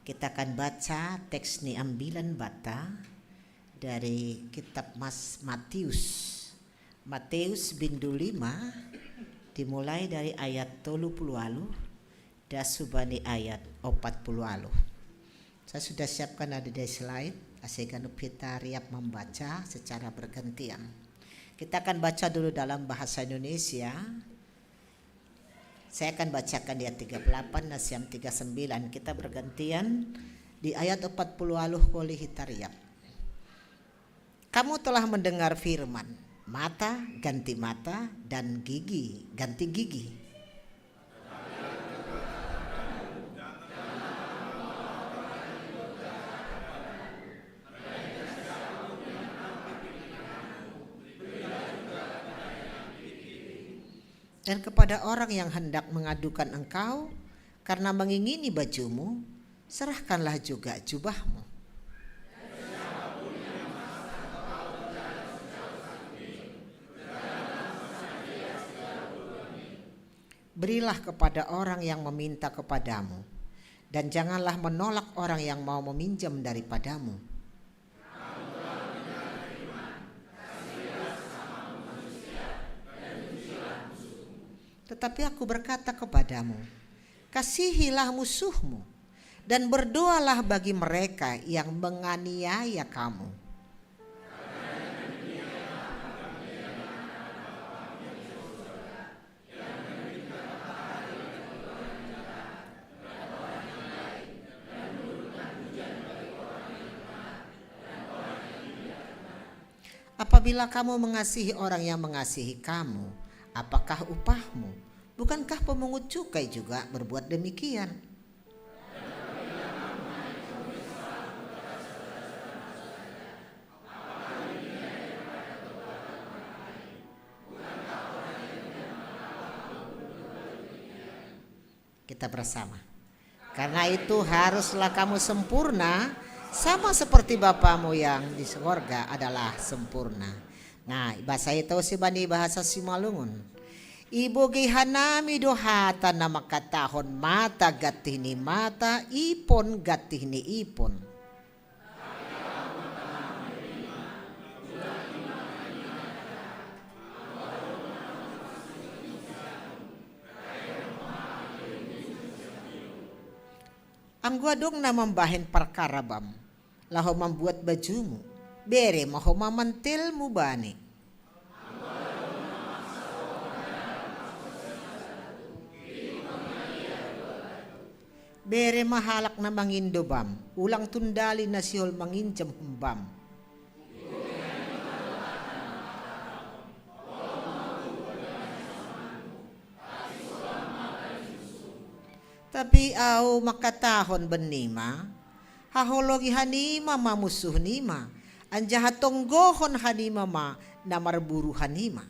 kita akan baca teks ni ambilan bata dari kitab Matius. Matius bindu 5 dimulai dari ayat 30 dan subani ayat 40. Saya sudah siapkan ada di slide. Asegan kita riap membaca secara bergantian. Kita akan baca dulu dalam bahasa Indonesia. Saya akan bacakan di ayat 38, Nasiam 39. Kita bergantian di ayat 40 koli hitariap. Kamu telah mendengar firman, mata ganti mata dan gigi ganti gigi. Dan kepada orang yang hendak mengadukan engkau karena mengingini bajumu, serahkanlah juga jubahmu. Berilah kepada orang yang meminta kepadamu, dan janganlah menolak orang yang mau meminjam daripadamu. Tetapi aku berkata kepadamu, kasihilah musuhmu dan berdoalah bagi mereka yang menganiaya kamu. Apabila kamu mengasihi orang yang mengasihi kamu, apakah upahmu? Bukankah pemungut cukai juga berbuat demikian? Kita bersama. Karena itu haruslah kamu sempurna, sama seperti Bapamu yang di surga adalah sempurna. Nah, bahasa itu si bani bahasa Simalungun. Ibogi hanami dohata na makatahon mata gatih ni mata, ipon gatih ni ipon. Ang guadong na mambahin perkarabam, laho membuat bajumu, bere maho mamantil mu bani. Bere mahalak na mangindobam, ulang tundali na sihol manginjam humbam. Tapi au makatahon benima, hahologi hanima mamusuh nima, anjaha tonggohon hanima ma namarburu hanima.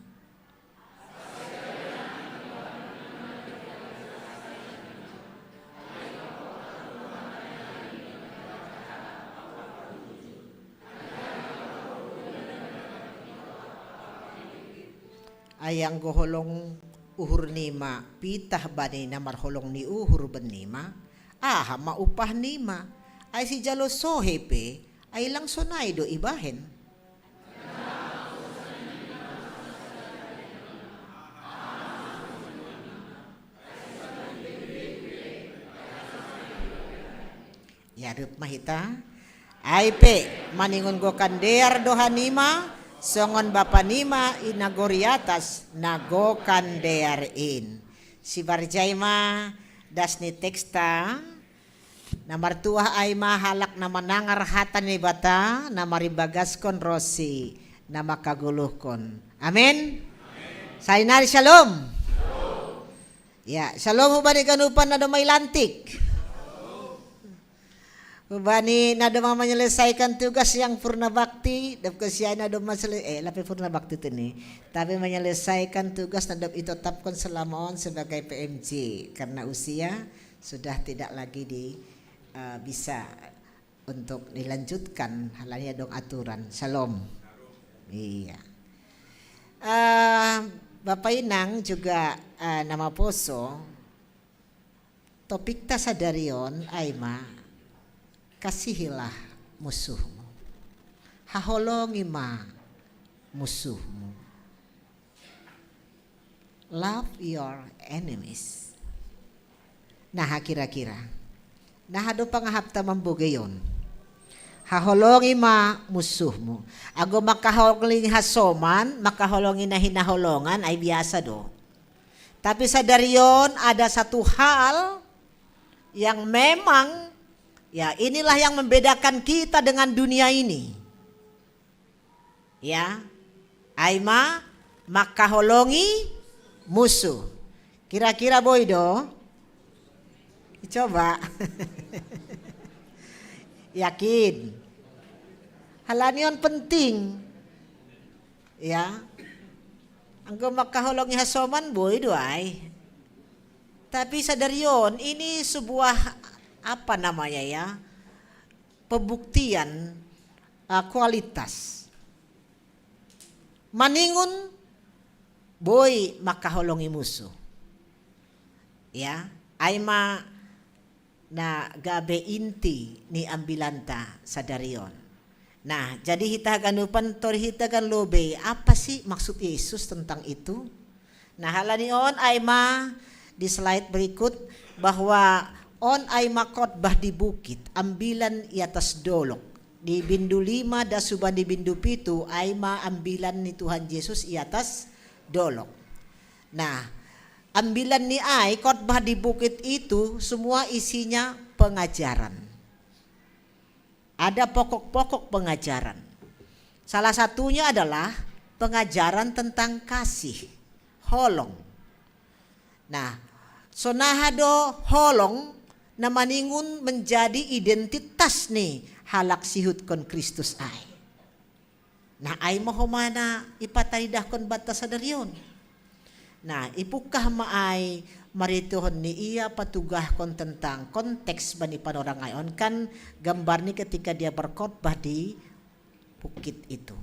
Ayang goholong uhur nima pitah bani namar holong ni uhur benima aha maupah nima ay si jalo sohepe ay lang sonay do ibahen. Yarup mahita ay pe maningon go kandear do hanima songon bapa nima inagoriatas nago kandearin. Si Barjaima das ni teksta na martuah ay mahalak na manangar hatan ni bata na maribagas kon rosi na makaguluhkon. Amen. Sainari shalom. Ya, shalom hubani kanupan na dumay lantik. Bani na doma menyelesaikan tugas yang purna bakti, dap kesian na doma lapi purna bakti tini, tapi menyelesaikan tugas na dap itu tetapkan selama on sebagai PMJ karena usia sudah tidak lagi bisa untuk dilanjutkan halanya dong aturan. Shalom. Iya. Bapak Inang juga nama poso topik tasadarion Aima. Kasihilah musuhmu, haholongi ma musuhmu, love your enemies. Nah kira-kira, nah ado pangahapta mambugayon, haholongi ma musuhmu. Ago makaholongi hasoman, makaholongi na hinaholongan ay biasa do. Tapi sa dariyon ada satu hal yang memang ya, inilah yang membedakan kita dengan dunia ini. Ya, aima makaholongi musuh. Kira-kira boydo? Coba. Yakin. Halanion penting. Ya. Anggo makaholongi hasoman boydo ay. Tapi sadarion ini sebuah apa namanya ya, pembuktian kualitas. Maningun boy makaholongi musuh. Ya, aima na gabe inti ni ambilanta sadarion. Nah, jadi hita ganupan tor hita gan lobe, apa sih maksud Yesus tentang itu? Nah, halanion aima di slide berikut bahwa on ay makotbah di bukit, ambilan i atas dolok. Di bindu 5 da suban di bindu 7 ay maambilan ni Tuhan Yesus i atas dolok. Nah, ambilan ni ay khotbah di bukit itu semua isinya pengajaran. Ada pokok-pokok pengajaran. Salah satunya adalah pengajaran tentang kasih, holong. Nah, sonahado holong na maningun menjadi identitas nih halak sihut kon Kristus ay. Nah ay mahomana ipataydah kon batas sadarion. Nah ipukah maay marituhon ni iya patugah kon tentang konteks bani panorang ayon kan gambar ni ketika dia berkhotbah di bukit itu.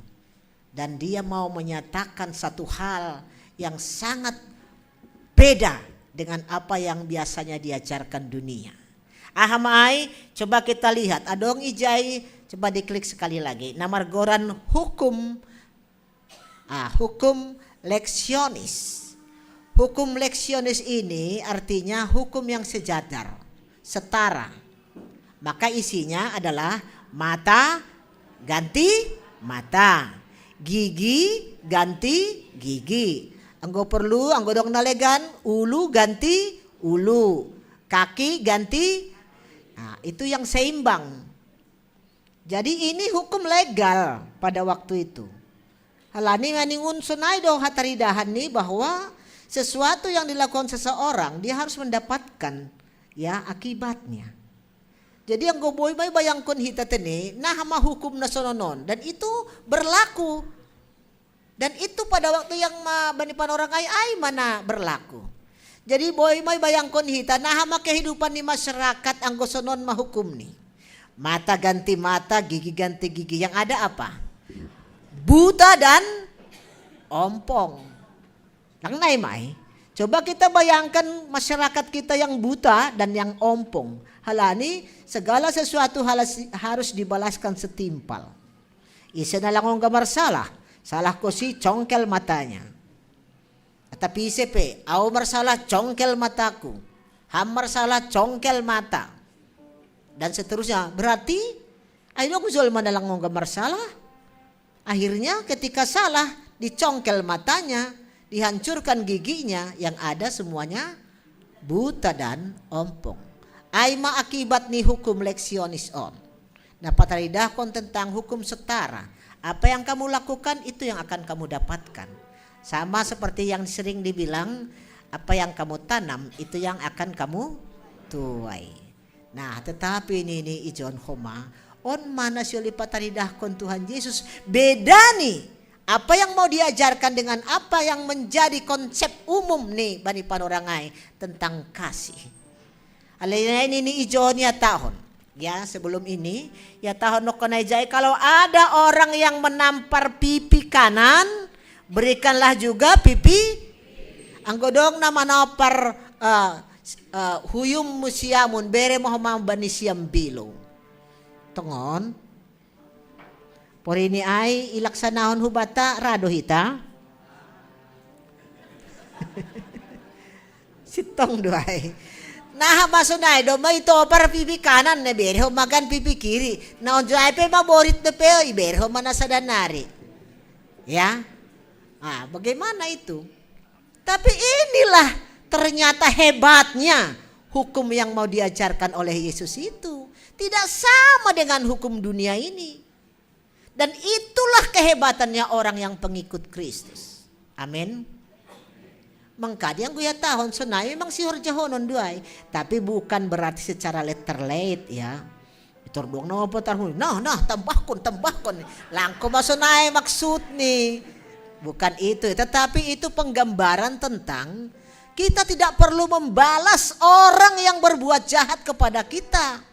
Dan dia mau menyatakan satu hal yang sangat beda dengan apa yang biasanya diajarkan dunia. Ahamai, coba kita lihat. Adong ijai, coba diklik sekali lagi. Namar goran hukum, hukum leksionis. Hukum leksionis ini artinya hukum yang sejajar, setara. Maka isinya adalah mata ganti mata, gigi ganti gigi. Anggo perlu, anggo dong nalegan, ulu ganti ulu, kaki ganti. Nah, itu yang seimbang. Jadi ini hukum legal pada waktu itu. Halani maningun sunai do hataridahan nih bahwa sesuatu yang dilakukan seseorang dia harus mendapatkan ya akibatnya. Jadi yang gue boy bayangkan hita tene, nah hama hukum nasononon dan itu berlaku. Dan itu pada waktu yang banipan orang ay mana berlaku. Jadi boy may bayangkon hita nah hama kehidupan di masyarakat anggo sonon mahukum nih. Mata ganti mata, gigi ganti gigi. Yang ada apa? Buta dan ompong. Nang nay may. Coba kita bayangkan masyarakat kita yang buta dan yang ompong. Halani segala sesuatu harus dibalaskan setimpal. Isa na lang ang gamar salah. Salah ko si congkel matanya. Tapi sepe, au marsalah congkel mataku, hamar salah congkel mata, dan seterusnya. Berarti, ayo guzol mana lang ng marsalah. Akhirnya ketika salah, dicongkel matanya, dihancurkan giginya, yang ada semuanya buta dan ompong. Ay maakibat ni hukum leksionis on. Napataridahkon tentang hukum setara. Apa yang kamu lakukan itu yang akan kamu dapatkan. Sama seperti yang sering dibilang, apa yang kamu tanam itu yang akan kamu tuai. Nah, tetapi ini ijon homa, on mana syuli pataridahkon Tuhan Yesus. Beda nih, apa yang mau diajarkan dengan apa yang menjadi konsep umum nih bani panorangai tentang kasih. Alain ini ijon ya tahun. Ya sebelum ini ya tahun nokonajai, kalau ada orang yang menampar pipi kanan, berikanlah juga pipi anggodong nama napar huyum musiamun bere mohon bani siam bilo tongon porini ay ilaksanahon hubata rado hita sitong duay. Nah masunay do may to para pipi kanan na bere magan pipi kiri na onjay pe maborit na pe ibere mana sa danari ya. Bagaimana itu? Tapi inilah ternyata hebatnya hukum yang mau diajarkan oleh Yesus itu. Tidak sama dengan hukum dunia ini. Dan itulah kehebatannya orang yang pengikut Kristus. Amin. Mangkadi yang gue tahun senai memang sihor jahonon duai. Tapi bukan berarti secara letterlate ya. Itor doang nama petarhun. Nah tambahkon. Langko masunay maksud nih. Bukan itu, tetapi itu penggambaran tentang kita tidak perlu membalas orang yang berbuat jahat kepada kita.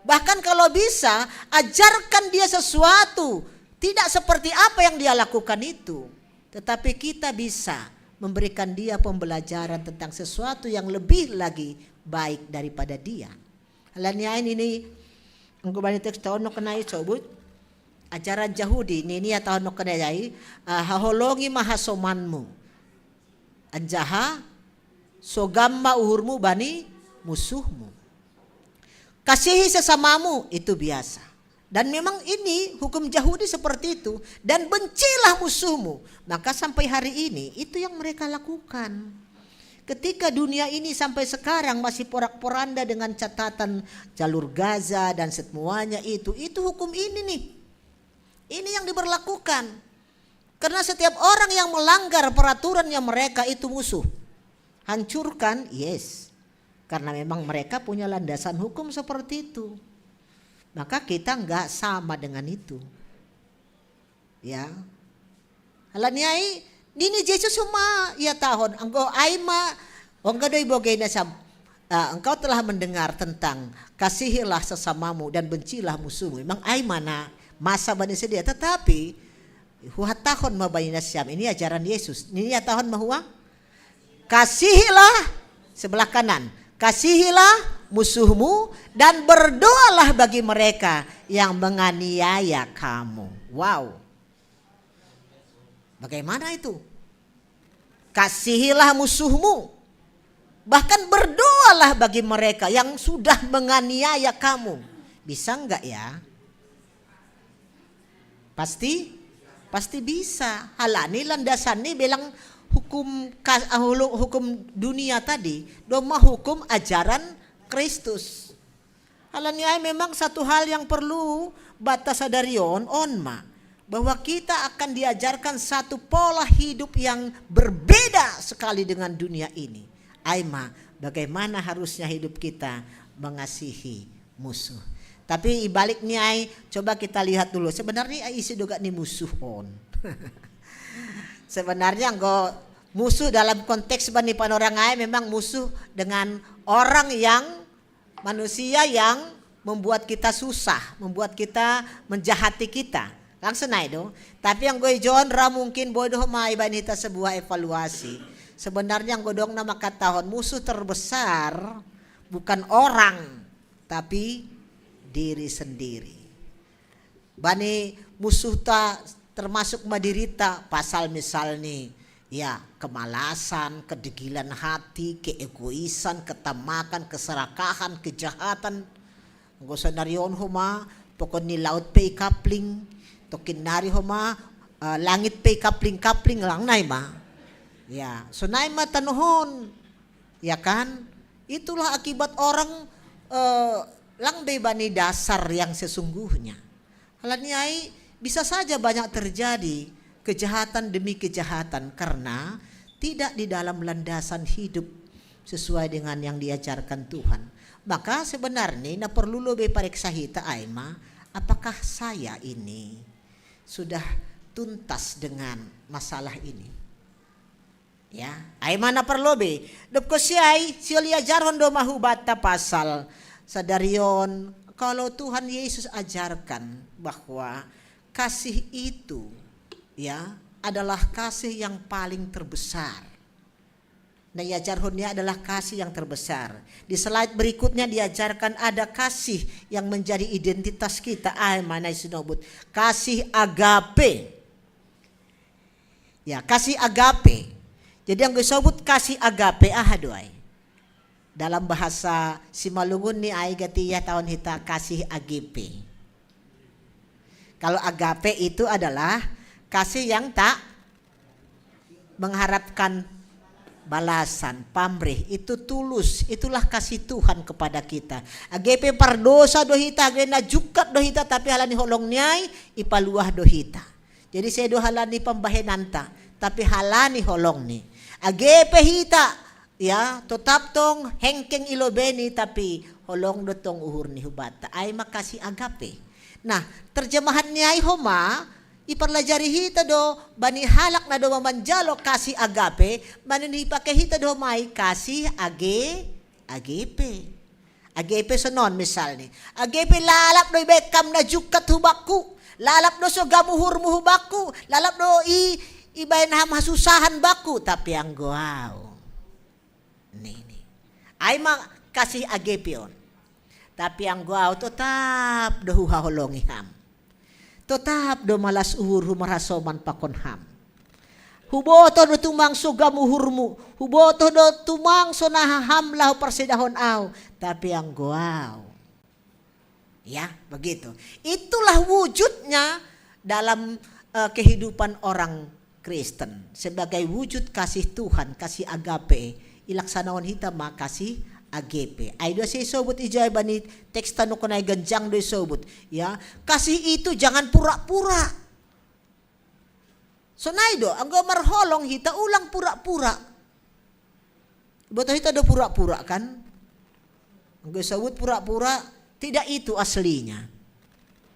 Bahkan kalau bisa, ajarkan dia sesuatu, tidak seperti apa yang dia lakukan itu. Tetapi kita bisa memberikan dia pembelajaran tentang sesuatu yang lebih lagi baik daripada dia. Halanya ini, ang kubani teks tahun no kenai sobut. Ajaran Yahudi ini ya tahun no kenai haholongi mahasomanmu. Anjaha sogamma uhurmu bani musuhmu. Kasihi sesamamu itu biasa. Dan memang ini hukum Yahudi seperti itu. Dan bencilah musuhmu. Maka sampai hari ini itu yang mereka lakukan. Ketika dunia ini sampai sekarang masih porak-poranda dengan catatan jalur Gaza dan semuanya itu hukum ini nih. Ini yang diberlakukan. Karena setiap orang yang melanggar peraturannya mereka itu musuh. Hancurkan, yes. Karena memang mereka punya landasan hukum seperti itu. Maka kita enggak sama dengan itu. Ya. Halaniai dini Yesus semua ya tahun engkau aima engkau doi bogay na sam engkau telah mendengar tentang kasihilah sesamamu dan bencilah musuhmu. Memang ai mana masa bani sedia, tetapi huhat tahun mabani na siam ini ajaran Yesus. Ini ya tahun mahuwa kasihilah, sebelah kanan, kasihilah musuhmu dan berdoalah bagi mereka yang menganiaya kamu. Wow. Bagaimana itu? Kasihilah musuhmu, bahkan berdoalah bagi mereka yang sudah menganiaya kamu. Bisa enggak ya? Pasti bisa. Halani landasan ini bilang hukum dunia tadi, doma hukum ajaran Kristus. Halani memang satu hal yang perlu bata sadarion onma, bahwa kita akan diajarkan satu pola hidup yang berbeda sekali dengan dunia ini. Aima, bagaimana harusnya hidup kita mengasihi musuh. Tapi ibaliknya coba kita lihat dulu. Sebenarnya isi doga nih musuh on. Sebenarnya enggak musuh dalam konteks bani panorang memang musuh dengan orang yang manusia yang membuat kita susah, membuat kita menjahati kita. Langsung itu. Tapi yang gue genre mungkin bodoh mai banita sebuah evaluasi. Sebenarnya yang godong nama katahon musuh terbesar bukan orang tapi diri sendiri. Bani musuh termasuk madirita pasal misalnya ya kemalasan, kedegilan hati, keegoisan, ketamakan, keserakahan, kejahatan. Gue senarion homa pokoknya laut pay kapling. Tokin nari homa langit pay kapling lang nai ma. Ya, so nai ma tanuhon. Ya kan? Itulah akibat orang lang bebani dasar yang sesungguhnya. Halaniai bisa saja banyak terjadi kejahatan demi kejahatan karena tidak di dalam landasan hidup sesuai dengan yang diajarkan Tuhan. Maka sebenarnya perlu lebih pariksa hita aima, apakah saya ini sudah tuntas dengan masalah ini? Ya, ay mana perlu be. Dep ko siyai siya ajaron do mahubata pasal sadarion kalau Tuhan Yesus ajarkan bahwa kasih itu ya adalah kasih yang paling terbesar. Nah, ajarannya adalah kasih yang terbesar. Di slide berikutnya diajarkan ada kasih yang menjadi identitas kita. Mana sinobut? Kasih agape. Ya, kasih agape. Jadi yang disebut kasih agape doai. Dalam bahasa Simalungun ni ay gatiya tahun hita kasih agape. Kalau agape itu adalah kasih yang tak mengharapkan balasan, pamrih, itu tulus, itulah kasih Tuhan kepada kita. Agape pardosa dohita, agena jukat dohita, tapi halani holong niay, ipaluah dohita. Jadi saya dohalani pambahenanta, tapi halani holong ni. Agape hita, ya, tetap tong hengkeng ilobeni, tapi holong dotong uhur ni hubata. Ay makasih agape. Nah, terjemahannya ay homa, iparlajari hita do bani halak na do mamanjalo kasih agape, bani pakai hita do may kasih agape. Agape sonon misalnya. Agape lalap do ibekam na jukat hubaku, lalap do so gamuhur mu hubaku, lalap do ibayan hamasusahan baku, tapi ang wow. Nih. Ay kasih agape on. Tapi ang wow tetap do huhaholongi ham. Tetap do malas uhur humarasoman pakon ham. Huboto do tumang sugam uhurmu. Huboto do tumang sonaham lahu persedahon aw. Tapi ang wow. Ya, begitu. Itulah wujudnya dalam kehidupan orang Kristen. Sebagai wujud kasih Tuhan, kasih agape. Ilaksanaon hita kasih agape. Ay do si sobut ijay bani teks tanu kunay ganjang do sobut. Ya, kasih itu jangan pura-pura. So naido anggo marholong hita ulang pura-pura. Beto hita do pura-pura kan? Anggo sobut pura-pura tidak itu aslinya.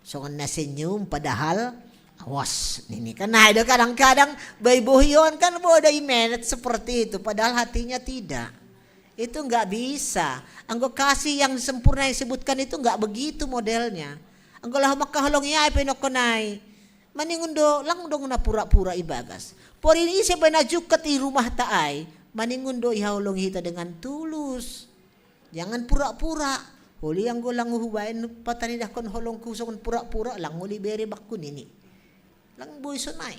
So na senyum padahal awas ini kan naido kadang-kadang baybohyon kan boda imenet seperti itu padahal hatinya tidak. Itu enggak bisa. Anggo kasih yang sempurna yang disebutkan itu enggak begitu modelnya. Anggo lah makaholong iya penokonay. Maningundo lang dong na pura-pura ibagas. Por ini sebena jukat di rumah taay maningundo ihaulong hita dengan tulus. Jangan pura-pura. Huli ang gulang hubayin patanidah kon holong kusong pura-pura lang huli beri bakun ini. Lang boy sunay.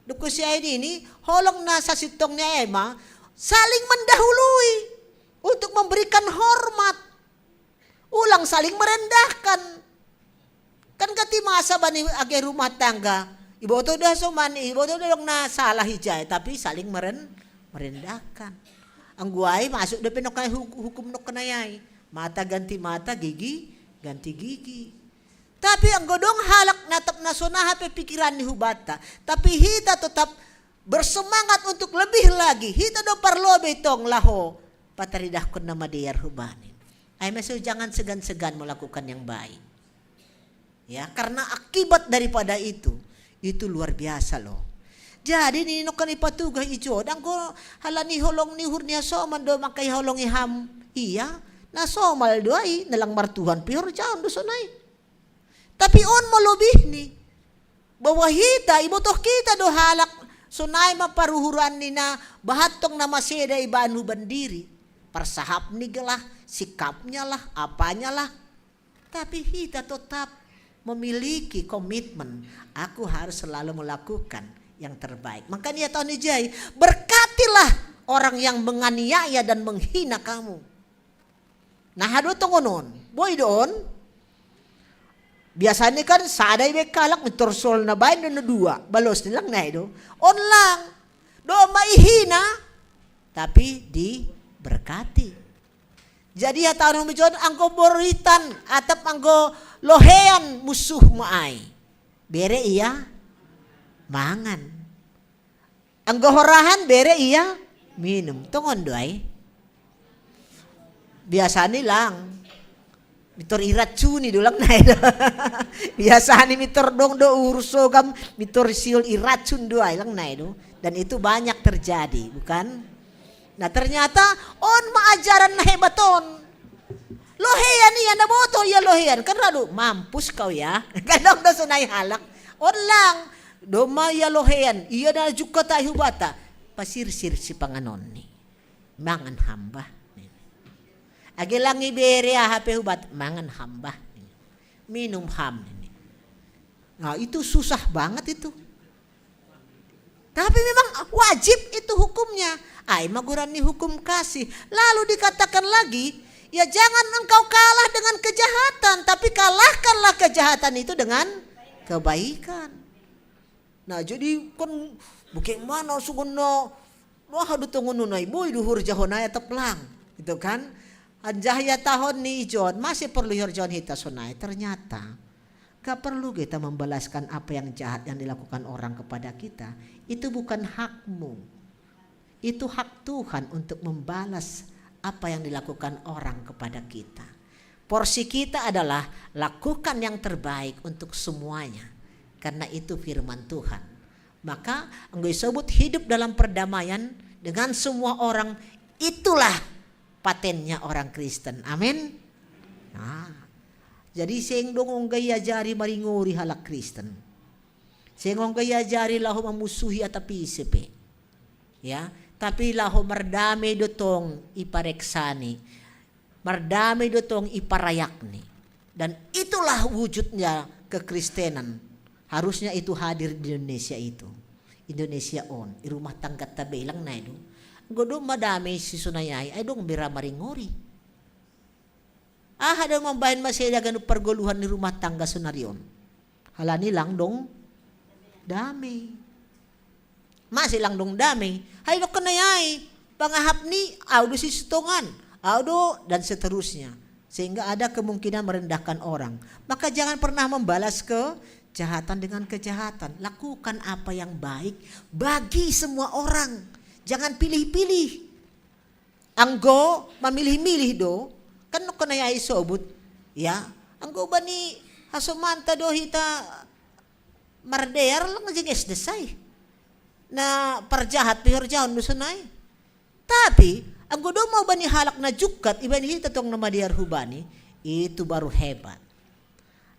Duko siya ini holong nasa sitong niya Ema saling mendahului untuk memberikan hormat. Ulang saling merendahkan. Kan kati masa bani age rumah tangga. Ibu to dah somani, ibu to dong na salah hijay tapi saling merendahkan. Ang guay masuk de penokay hukum nok kanayay. Mata ganti mata, gigi ganti gigi. Tapi ang godong halak natap na sonaha pe pikiran ni hubata. Tapi hita tetap bersemangat untuk lebih lagi. Hita do parlobe tong laho pataridah kun na madiyar hubanin. Ay maso jangan segan-segan melakukan yang baik. Ya, karena akibat daripada itu luar biasa loh. Jadi nino kan ipatugah ijo dang ko halani holong ni hurnia soman do makai holong iham. Iya, na somal do ay nalang martuhan pior jaon do sonay. Tapi on mo lobih ni bahwa hita ibotoh kita do halak sunay maparuhuran ni na bahatong na maseda ibanu bandiri. Persahap ni gelah, sikapnya lah, apanya lah. Tapi hita tetap memiliki komitmen, aku harus selalu melakukan yang terbaik. Makanya tahun ini berkatilah orang yang menganiaya dan menghina kamu. Nah hado tongonon, boy doon. Biasanya kan sadai bekalak mitorsol na bain na dua, balos nilang na itu. On lang, do maihina, tapi diberkati. Jadi ya tahun ini angko boritan atap angko lohean musuh maay. Bere iya mangan. Ang gohorahan bere iya minum. Tungon doay. Biasa ni lang. Mitor iracuni dolang na ito. Biasa ni mitor dong do urso kam mitor siul iracun doay lang na ito. Dan itu banyak terjadi, bukan? Nah ternyata on maajaran na hebaton. Lohean niya na moto ya lohean. Karena do mampus kau ya. Ganong do sunay halak. On lang. Do ya lohean. Iya na juga tayo bata. Pasirsir si panganon ni. Mangan hamba. Agi lang iberi hape hubat. Mangan hamba. Minum ham. Nah itu susah banget itu. Tapi memang wajib itu hukumnya. Ay maguran ni hukum kasih. Lalu dikatakan lagi, ya jangan engkau kalah dengan kejahatan, tapi kalahkanlah kejahatan itu dengan kebaikan. Nah jadi kan bagaimana sugono wah hadu tungununay boy duhur jahonaya teplang. Gitu kan. Anjahya tahun ni ijon masih perlu horjon hita sunay. Ternyata gak perlu kita membalaskan apa yang jahat yang dilakukan orang kepada kita. Itu bukan hakmu. Itu hak Tuhan untuk membalas apa yang dilakukan orang kepada kita. Porsi kita adalah lakukan yang terbaik untuk semuanya. Karena itu firman Tuhan. Maka engkau sebut hidup dalam perdamaian dengan semua orang. Itulah patennya orang Kristen. Amin. Nah, jadi sing dong onggay ajari maringuri halak Kristen. Sing onggay ajari laho mamusuhi atapi isepe. Ya, tapi laho mardami dotong ipareksani. Mardami dotong iparayakni. Dan itulah wujudnya kekristenan. Harusnya itu hadir di Indonesia itu. Indonesia on, di rumah tangga tabe lang na itu. Godong madami si sunayay ay dong bira maringuri. Ada mambahin masaya ganu pergoluhan di rumah tangga sunarion. Halani lang dong dami. Masih lang dong dami. Hay do kanayay pangahap ni audo si sitongan, audo dan seterusnya. Sehingga ada kemungkinan merendahkan orang. Maka jangan pernah membalas kejahatan dengan kejahatan. Lakukan apa yang baik bagi semua orang. Jangan pilih-pilih. Anggo mamilih-milih do. Kan no kanaya isobut ya anggo ba ni hasumanta do hita mardear lang jing desay na parjahat pihor jahon do sunay tapi anggo do mau ba ni halak na jukat iba ni hita tong namadiar hubani itu baru hebat.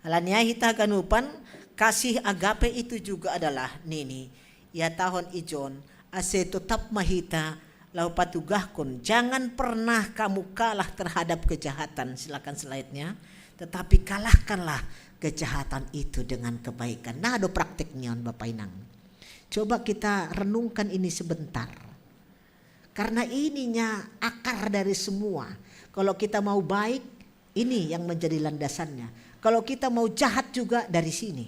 Alanya hita kanupan kasih agape itu juga adalah nini ya tahun ijon ase tetap mahita lau patugahkon, jangan pernah kamu kalah terhadap kejahatan. Silakan slide-nya. Tetapi kalahkanlah kejahatan itu dengan kebaikan. Nah, ada prakteknya Bapak Inang. Coba kita renungkan ini sebentar. Karena ininya akar dari semua. Kalau kita mau baik, ini yang menjadi landasannya. Kalau kita mau jahat juga dari sini.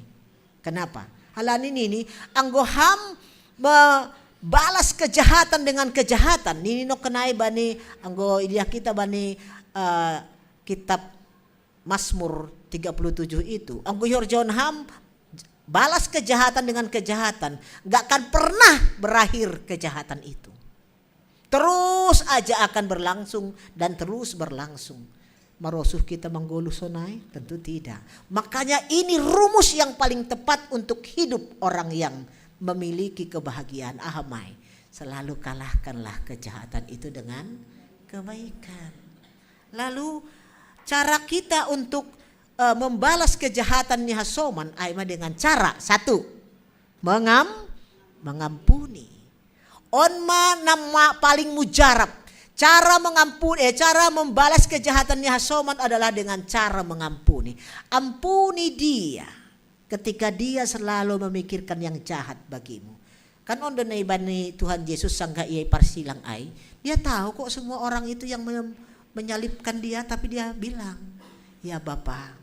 Kenapa? Halan ini anggo ham balas kejahatan dengan kejahatan. Ini no kenai bani anggo idia kita bani kitab Mazmur 37 itu. Anggo Yorjon ham balas kejahatan dengan kejahatan. Gak akan pernah berakhir kejahatan itu. Terus aja akan berlangsung dan terus berlangsung. Marosuh kita menggolu sonai? Tentu tidak. Makanya ini rumus yang paling tepat untuk hidup orang yang memiliki kebahagiaan. Ahamai, selalu kalahkanlah kejahatan itu dengan kebaikan. Lalu cara kita untuk membalas kejahatan ni hasoman aima dengan cara satu, mengampuni. Onma nama paling mujarab. Cara mengampuni, cara membalas kejahatan ni hasoman adalah dengan cara mengampuni. Ampuni dia ketika dia selalu memikirkan yang jahat bagimu. Kan ondo na ibani Tuhan Yesus sangka ia parsilang ai. Dia tahu kok semua orang itu yang menyalibkan dia, tapi dia bilang, ya Bapa,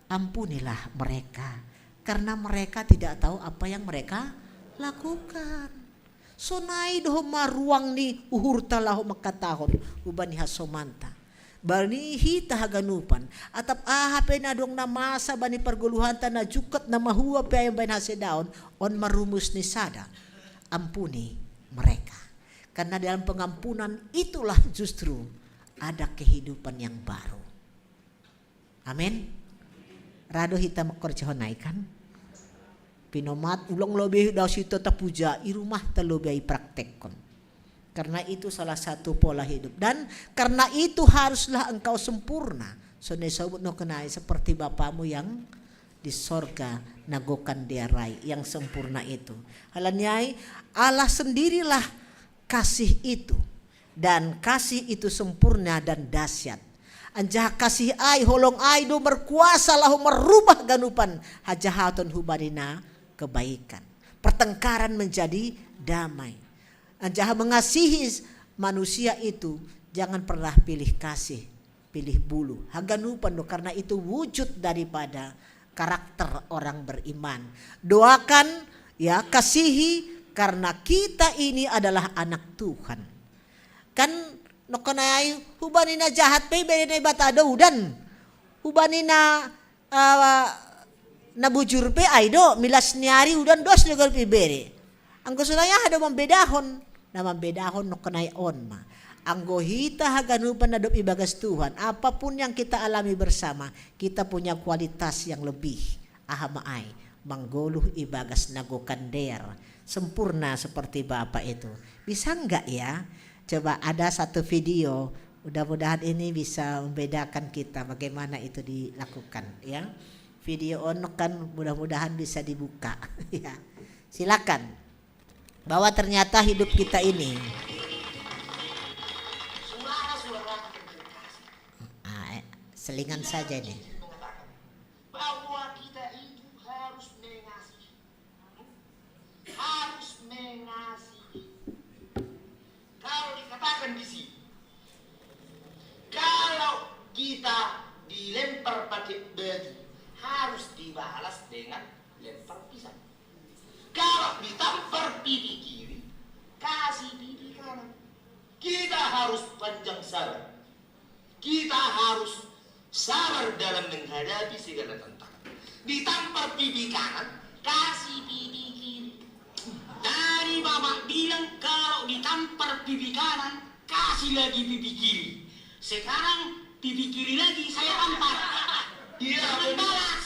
ampunilah mereka karena mereka tidak tahu apa yang mereka lakukan. Sonai doh maruang ni uhurta lahu makatahon ubani hasomanta. Bani hita haganupan atap hape na dong na masa bani perguluhanta na jukat na mahua pe ayang bain hasedaon on marumus ni sada. Ampuni mereka. Karena dalam pengampunan itulah justru ada kehidupan yang baru. Amin. Rado hita makorjahonai kan? Pinomat ulang lebih daw sito tapuja i rumah terlebih praktekkon. Karena itu salah satu pola hidup dan karena itu haruslah engkau sempurna. So disebut no kenai seperti Bapamu yang di sorga nagokan dia rai yang sempurna itu. Halanyai Allah sendirilah kasih itu dan kasih itu sempurna dan dahsyat. Anjah kasih ai holong ai do berkuasa lahu merubah ganupan hajahaton hubarina kebaikan. Pertengkaran menjadi damai. Anjah mengasihi manusia itu jangan pernah pilih kasih, pilih bulu. Haganupan do karena itu wujud daripada karakter orang beriman. Doakan ya, kasihi karena kita ini adalah anak Tuhan. Kan no kanay hubanina jahat pe bere batado udan. Hubanina nabujur pe aido milas niari udan dos legal pibere. Ang gusto na ada membedahon na membedahon no kanay on ma. Ang gohita haganupan na dop ibagas Tuhan. Apapun yang kita alami bersama, kita punya kualitas yang lebih. Ahamaay, manggoluh ibagas nagokander. Sempurna seperti Bapak itu. Bisa enggak ya? Coba ada satu video. Mudah-mudahan ini bisa membedakan kita bagaimana itu dilakukan ya. Video ono kan mudah-mudahan bisa dibuka ya. Silakan. Bahwa ternyata hidup kita ini selingan saja nih. Bahwa kita itu harus mengasihi. Harus mengasihi. Kalau dikatakan di sini, kalau kita dilempar pakai batu, harus dibalas dengan lempar pisang. Kalau ditampar pipi kiri, kasih pipi kanan. Kita harus panjang sabar. Kita harus sabar dalam menghadapi segala tantangan. Ditampar pipi kanan, kasih pipi kiri. Dari Bapak bilang kalau ditampar pipi kanan, kasih lagi pipi kiri. Sekarang pipi kiri lagi saya tampar. Jangan balas.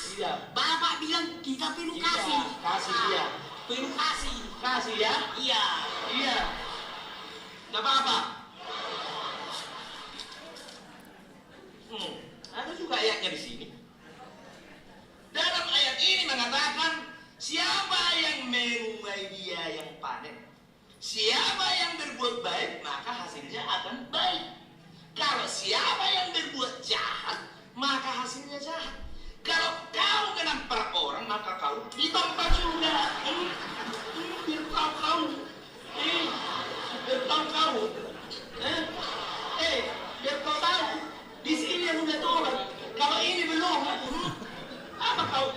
Bapak bilang kita perlu kasih. Kasih dia. Perlu kasih. Kasih ya? Iya. Iya. Nggak apa-apa. Ada juga ayatnya di sini. Dalam ayat ini mengatakan siapa yang menunggai dia yang panen, siapa yang berbuat baik maka siapa yang berbuat jahat, maka hasilnya jahat. Kalau kau menampar orang, maka kau ditampar juga. Biar tahu. Biar tahu. Biar kau tahu. Di sini yang udah tobat. Kalau ini belum, apa kau?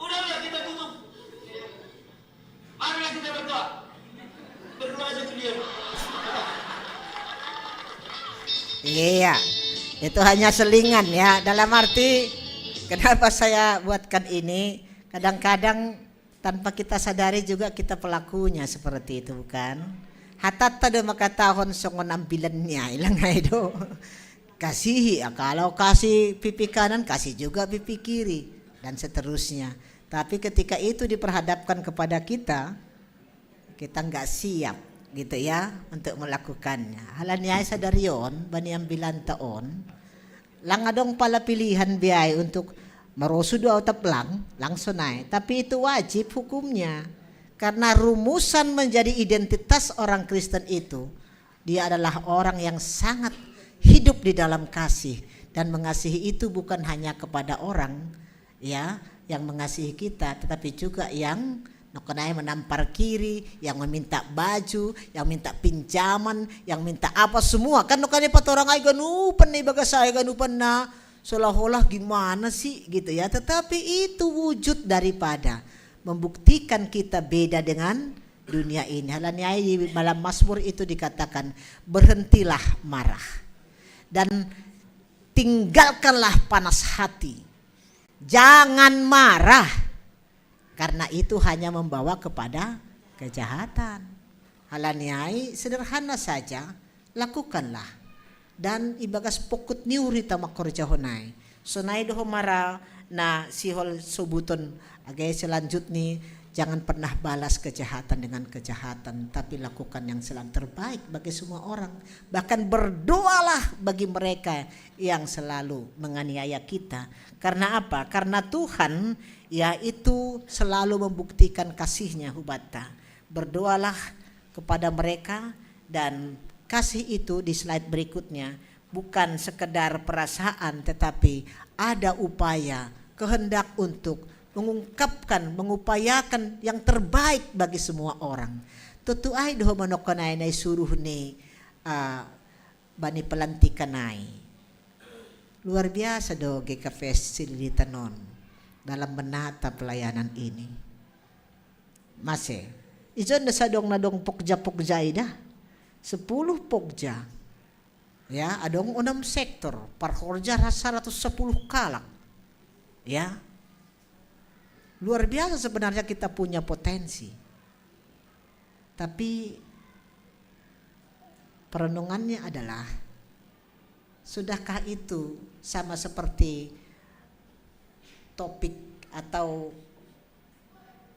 Udah kita tutup. Marilah kita berdoa. Berdoa aja ke dia. Iya, itu hanya selingan ya. Dalam arti, kenapa saya buatkan ini? Kadang-kadang tanpa kita sadari juga kita pelakunya seperti itu, bukan? Hatat tada makatahon songon ambilannya, ilang itu. Kasihi, kalau kasih pipi kanan, kasih juga pipi kiri, dan seterusnya. Tapi ketika itu diperhadapkan kepada kita nggak siap gitu ya untuk melakukannya. Halanya sadarion bani ambilan taon lang adong pala pilihan biay untuk marosudo atau lang sonay, tapi itu wajib hukumnya karena rumusan menjadi identitas orang Kristen itu dia adalah orang yang sangat hidup di dalam kasih, dan mengasihi itu bukan hanya kepada orang ya yang mengasihi kita, tetapi juga yang nokenai menampar kiri, yang meminta baju, yang minta pinjaman, yang minta apa semua. Kan nokenai patorang ay ganupan nih baga saya ganupan na seolah-olah gimana sih gitu ya. Tetapi itu wujud daripada membuktikan kita beda dengan dunia ini. Halanya di malam Mazmur itu dikatakan berhentilah marah dan tinggalkanlah panas hati. Jangan marah, karena itu hanya membawa kepada kejahatan. Halaniai sederhana saja, lakukanlah. Dan ibagas pokut niuri tamak korjahonai. Sonai doho mara na sihol subuton agay selanjutnya, jangan pernah balas kejahatan dengan kejahatan, tapi lakukan yang selalu terbaik bagi semua orang. Bahkan berdoalah bagi mereka yang selalu menganiaya kita. Karena apa? Karena Tuhan yaitu selalu membuktikan kasih-Nya hubata. Berdoalah kepada mereka, dan kasih itu di slide berikutnya bukan sekedar perasaan, tetapi ada upaya, kehendak untuk mengungkapkan, mengupayakan yang terbaik bagi semua orang. Tentu ay doh manokanay na suruh ni bani pelantikanay. Luar biasa do GKPS Sililitanon dalam menata pelayanan ini. Masih, ijon na sadong pokja ida 10 pokja. Ya, adong 6 sektor, parkorja 110 kalak. Ya. Luar biasa sebenarnya kita punya potensi. Tapi perenungannya adalah, sudahkah itu sama seperti topik atau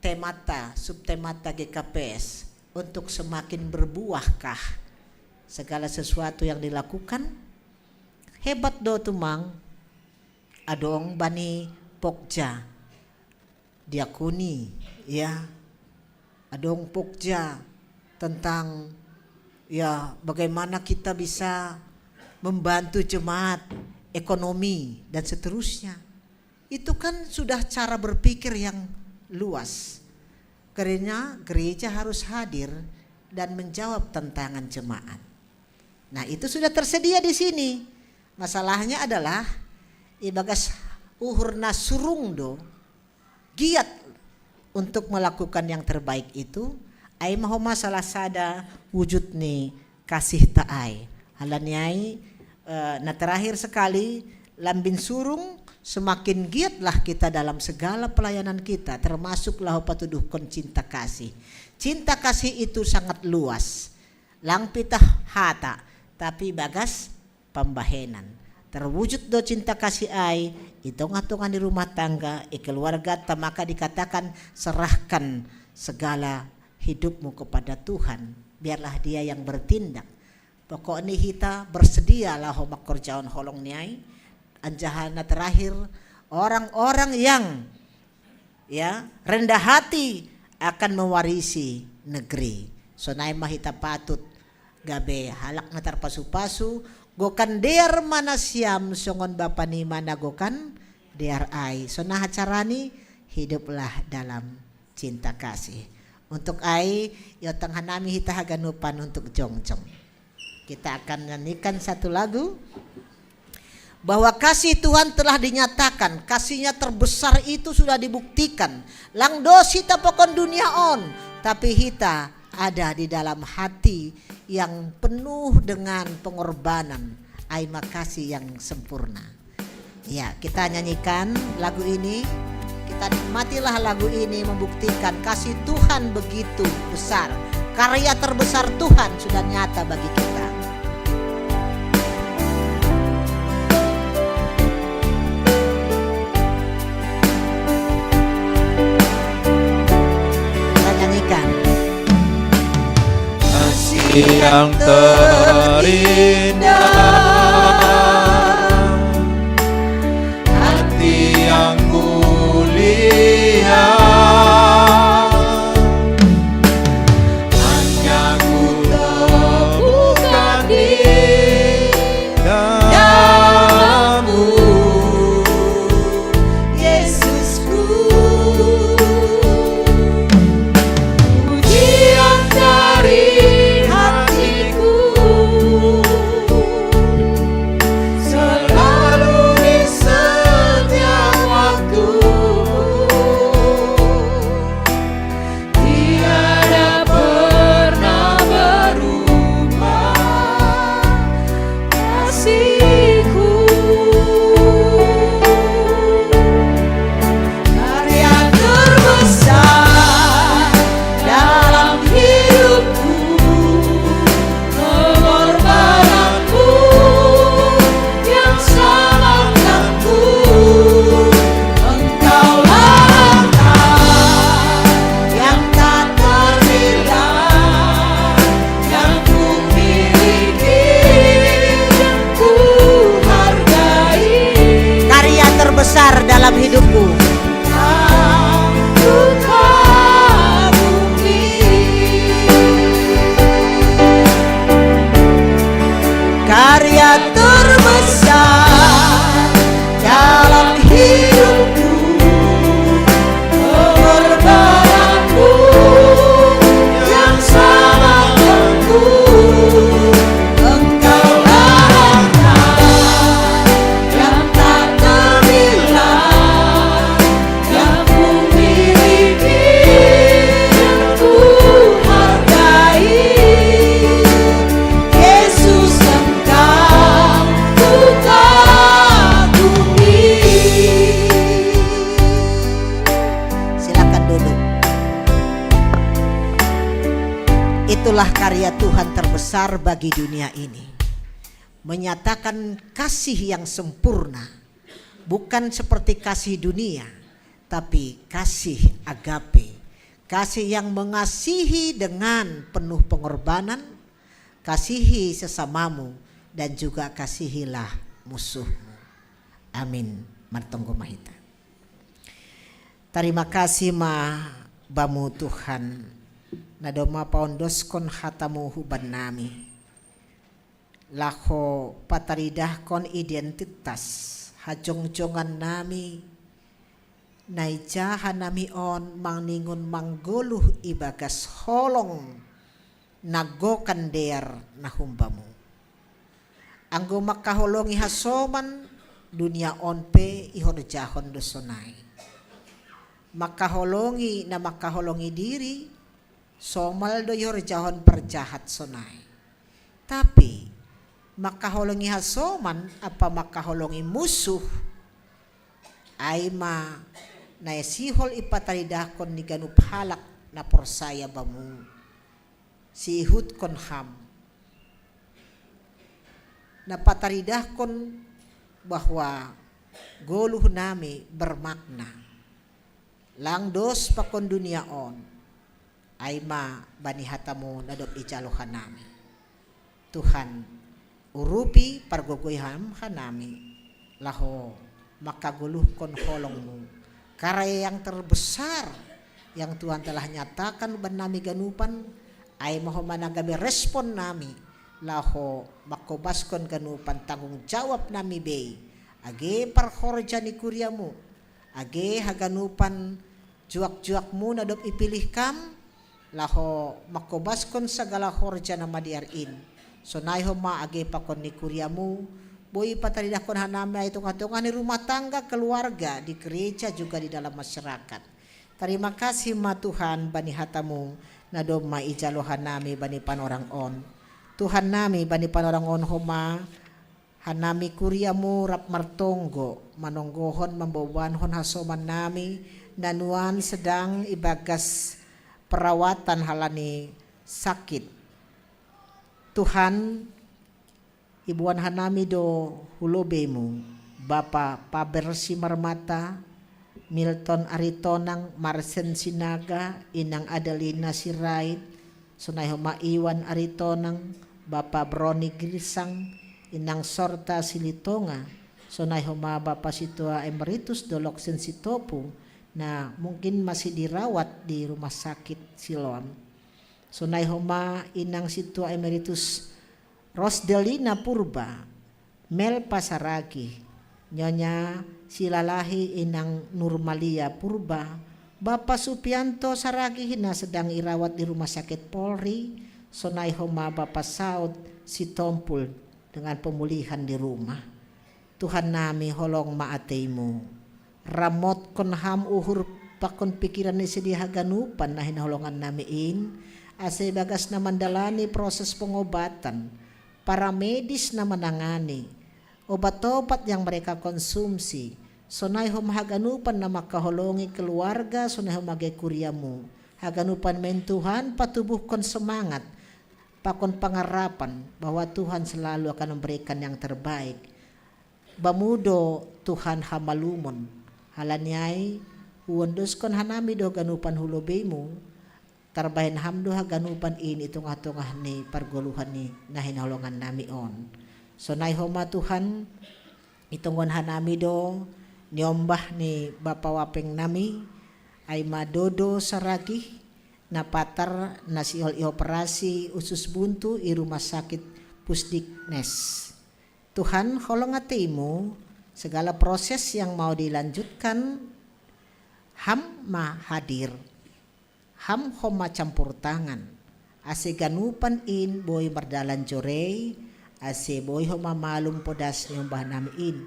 temata, subtemata GKPS untuk semakin berbuahkah segala sesuatu yang dilakukan? Hebat do tumang adong bani pokja diakoni ya, adong pokja tentang ya bagaimana kita bisa membantu jemaat, ekonomi dan seterusnya. Itu kan sudah cara berpikir yang luas. Karena gereja harus hadir dan menjawab tantangan jemaat. Nah, itu sudah tersedia di sini. Masalahnya adalah ibagas uhurna surung do giat untuk melakukan yang terbaik itu ay maho masalah sada wujud ni kasih taay. Halanyai nah terakhir sekali lambin surung, semakin giatlah kita dalam segala pelayanan kita, termasuklah patuduhkan cinta kasih. Cinta kasih itu sangat luas. Lang pitah hata, tapi bagas pembahenan. Terwujud do cinta kasih ay, hitung-hitungan di rumah tangga, keluarga, maka dikatakan serahkan segala hidupmu kepada Tuhan. Biarlah Dia yang bertindak. Pokoknya kita bersedialah homak kerjaan holong niai. Anjahana terakhir, orang-orang yang ya rendah hati akan mewarisi negeri. Sonai mahita patut gabe halak na tarpasu-pasu gokan dear mana siam songon bapa ni mana gokan dear ai. So nah carani hiduplah dalam cinta kasih. Untuk ai yo tanghanami hita haganupan untuk jongjong. Kita akan nyanyikan satu lagu bahwa kasih Tuhan telah dinyatakan, kasihnya terbesar itu sudah dibuktikan. Lang dos hita pokon dunia on, tapi hita ada di dalam hati yang penuh dengan pengorbanan, ai makasih yang sempurna. Ya, kita nyanyikan lagu ini, kita nikmatilah lagu ini membuktikan kasih Tuhan begitu besar. Karya terbesar Tuhan sudah nyata bagi kita. Kita nyanyikan. Yang terindah, hati yang mulia, hanya ku temukan di dalam-Mu, Yesusku. pujian dari selalu di setiap waktu, tiada pernah berubah kasih-Ku. Karya terbesar dalam hidupku, pengorbananku yang selamatkanku. Engkaulah Allah yang tak ternilai, yang ku miliki, yang ku hargai. Karya terbesar dalam hidupku. Aku kagumi. Karya terbesar dalam hidupku, Pengorbananku yang selamatkanku. Engkaulah Allah yang tak ternilai, yang ku miliki, yang ku hargai. Yesus Engkau ku kagumi. silakan duduk. Itulah karya Tuhan terbesar bagi dunia ini. Menyatakan kasih yang sempurna, bukan seperti kasih dunia, tapi kasih agape. Kasih yang mengasihi dengan penuh pengorbanan, kasihi sesamamu, dan juga kasihilah musuhmu. Amin. Martonggo Mahita. Terima kasih ma bamu Tuhan. Nadoma paondoskon hatamu huban nami. Lako pataridah kon identitas hajong-jongan nami. Naijahan nami on mangningun manggoluh ibagas holong nagokan der nahumbamu. Anggo makaholongi hasoman dunia on pe ihon jahon dosonai. Makaholongi na makaholongi diri somal do yor jahon perjahat sonai. Tapi makaholongi hasoman apa makaholongi musuh ay ma na sihol ipataridakon ni ganup halak na porsaya bamu si ihut kon ham na pataridakon bahwa goluh nami bermakna lang dos pakon dunia on ay ma bani hatamu nadop icalohan nami Tuhan urupi pargogoyham hanami laho makaguluh kon holongmu karya yang terbesar yang Tuhan telah nyatakan ban nami ganupan ay maho managami respon nami laho makobaskon ganupan tanggung jawab nami bay age parhorja ni kuriamu age haganupan juak-juakmu na dop ipilih kam laho makobaskon sagala horja na madiarin so naiho ma age pakon ni kuriamu boy pataridakon hanami itu ngatungan ni rumah tangga keluarga di gereja juga di dalam masyarakat. Terima kasih ma Tuhan bani hatamu na dom ma ijalohan nami bani panorang on. Tuhan nami bani panorang on homa hanami kuriamu rap martonggo manonggohon membawanhon hasoman nami nanuan sedang ibagas perawatan halani sakit. Tuhan ibuan hanami do hulobemu Bapa Pabersi Marmata Milton Aritonang Marsen Sinaga Inang Adelina Sirait Sunay Homa Iwan Aritonang Bapa Broni Grisang Inang Sorta Silitonga Sunay Homa Bapa Situa Emeritus Dolok Sensitopu na mungkin masih dirawat di rumah sakit Siloam. Sunay Homa Inang Situa Emeritus Rosdelina Purba Mel Pasaragi Nyonya Silalahi Inang Nurmalia Purba Bapak Supianto Saragi na sedang irawat di rumah sakit Polri. Sonai Homa Bapak Saud Sitompul dengan pemulihan di rumah. Tuhan nami holong maateimu ramot kon ham uhur pakon pikiran ni sedia haganupan nahin holongan namiin ase bagas na mandalani proses pengobatan para medis na menangani obat-obat yang mereka konsumsi sonai hom haganupan na makaholongi keluarga sonai hom magay kuriamu haganupan men Tuhan patubuhkan semangat pakon pangarapan bahwa Tuhan selalu akan memberikan yang terbaik. Bamudo Tuhan hamalumon halanyai uondoskon hanami do ganupan hulobemu tarbahin hamdo haganupan ini tungah-tungah ni pargoluhan ni nahinholongan nami on. So naihoma Tuhan itungon hanami do niombah ni Bapa Wapeng nami ay madodo saragi na patar na siol ioperasi usus buntu i rumah sakit Pusdiknes. Tuhan holong atimu segala proses yang mau dilanjutkan ham ma hadir ham homa campur tangan ase ganupan in boy mardalan jorei ase boy homa malum podas ni umbah namin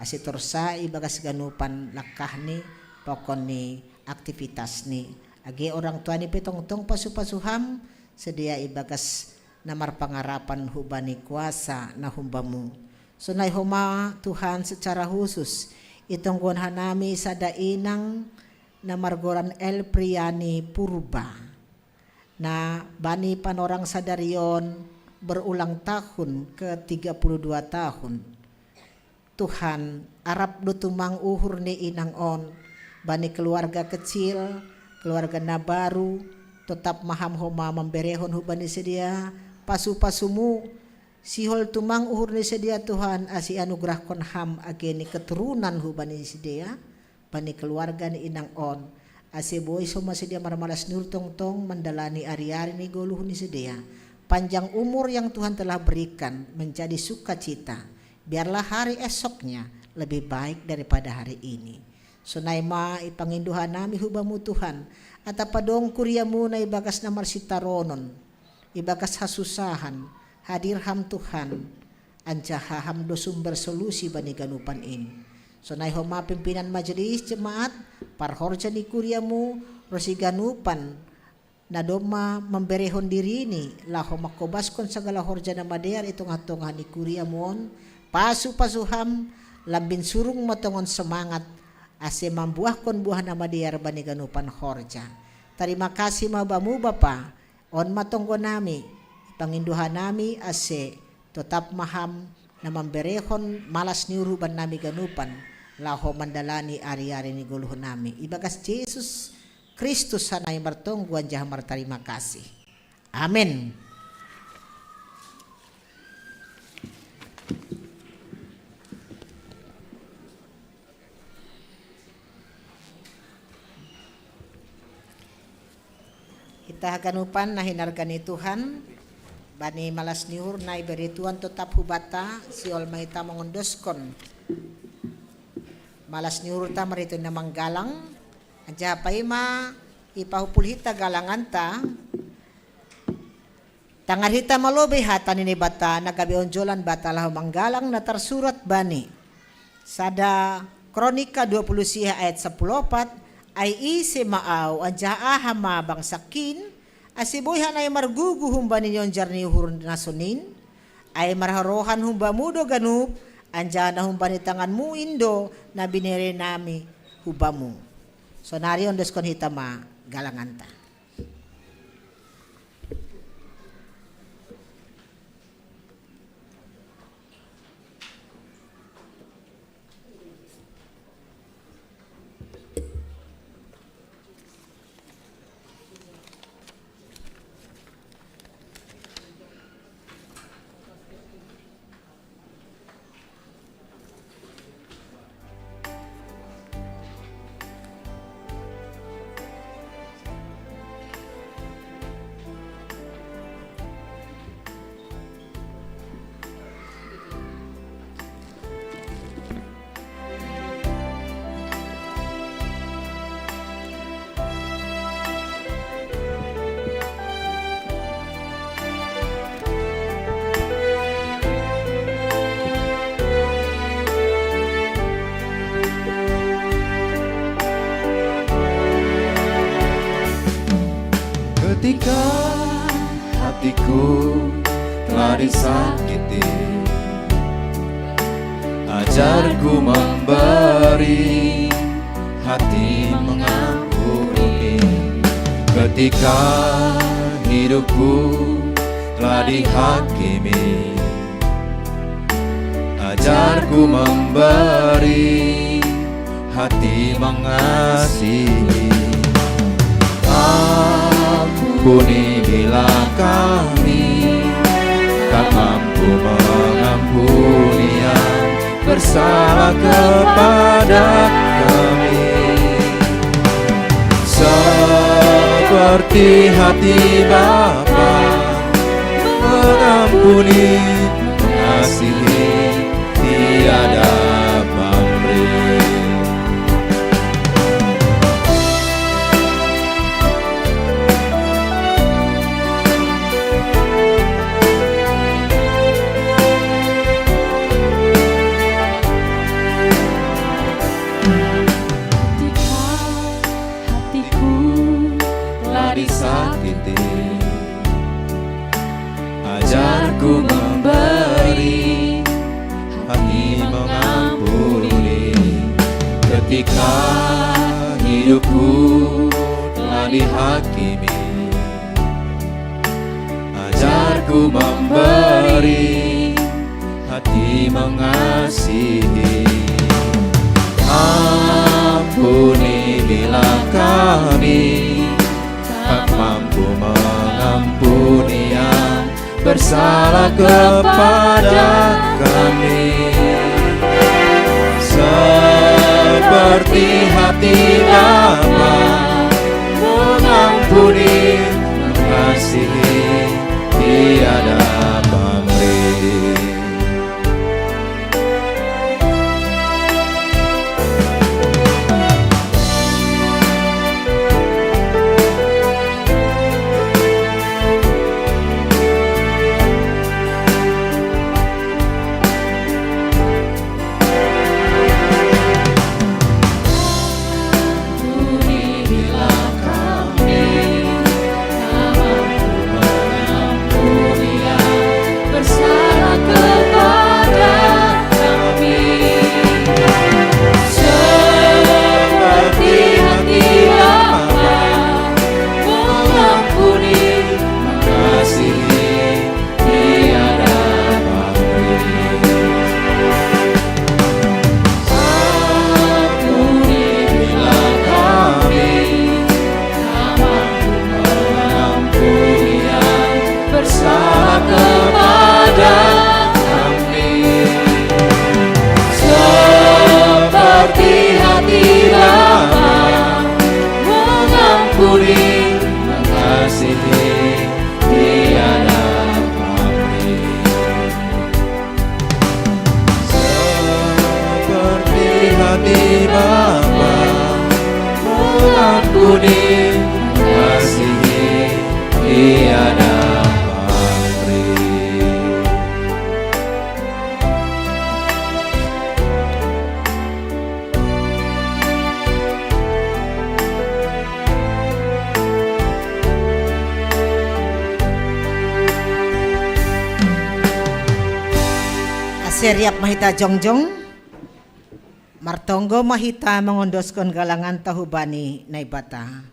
ase torsa ibagas ganupan lakah ni pokon ni aktivitas ni age orang tua ni petong-tong pasu-pasuham sedia ibagas namar pangarapan hubani kuasa na humbamu. Sunay huma Tuhan secara khusus itong hanami sa dainang na Margoran El Priani Purba na bani panorang Sadarion berulang tahun ke 32 tahun. Tuhan Arab dutumang uhur ni inang on bani keluarga kecil keluarga na baru tetap maham homa memberehon hubani sedia pasu-pasumu sihol tumang uhur ni sedia Tuhan asi anugerah kon ham ageni keturunan hubani sedia bani keluarga ni inang on ase boy soma sedia marmalas nur tong-tong mendalani ari-ari ni goluh ni sedia panjang umur yang Tuhan telah berikan menjadi sukacita biarlah hari esoknya lebih baik daripada hari ini. Sunay ma ipanginduhan nami hubamu Tuhan at apadong kuriamu na ibagas na marsitaronon ibagas hasusahan hadir ham Tuhan anjaha ham do sumber solusi bani ganupan ini. Sunay homa pimpinan majelis jemaat parhorja ni kuriamu rosi ganupan na doma memberehon diri ni laho makobaskon sagala horja na madear itong hatongan ni kuriamon pasu-pasuham lambin surung matongon semangat ase mambuahkon buah nama diar bani ganupan horja. Terima kasih mabamu Bapa on matonggo nami panginduhan nami ase tetap maham na memberehon malas niuruban nami ganupan laho mandalani ari-ari ni guluh nami ibagas Yesus Kristus sanay martongguan jahamar terima kasih. Amin. Kita haganupan nahinargani Tuhan bani malas niur nai berituan tetap hubata si olmaita mengondoskon malas niur ta meritu namang galang anja paima ipahupul hita galanganta tangar hita malobe hatan ini bata nagabi onjolan bata lahu manggalang na tersurat bani sada kronika 20 siha ayat 14 ay isi maaw anja ahama bang sakin asiboy hanay margugu humba ninyon jarni hurun nasunin ay marharohan humba mudo ganup anja na humba ni tangan mu indo na binere nami hubamu so narion deskon hitama galanganta. Ketika hatiku telah disakiti, ajarku memberi, hati mengampuni. Ketika hidupku telah dihakimi, ajarku memberi, hati mengasihi. Ampuni bila kami tak mampu mengampuni yang bersalah kepada kami, seperti hati Bapa mengampuni, mengasihi, tiada pamrih. Disakiti, ajarku memberi, hati mengampuni. Ketika hidupku telah dihakimi, ajarku memberi, hati mengasihi. Ampuni bila kami tak mampu mengampuni yang bersalah kepada kami, seperti hati Bapa mengampuni, mengasihi, tiada pamrih. Bila kami tak mampu mengampuni ampuni, mengasihi, tiada pamrih. Aseriap mahita jongjong, martonggo mahita mengondoskan galangan tahubani naibata.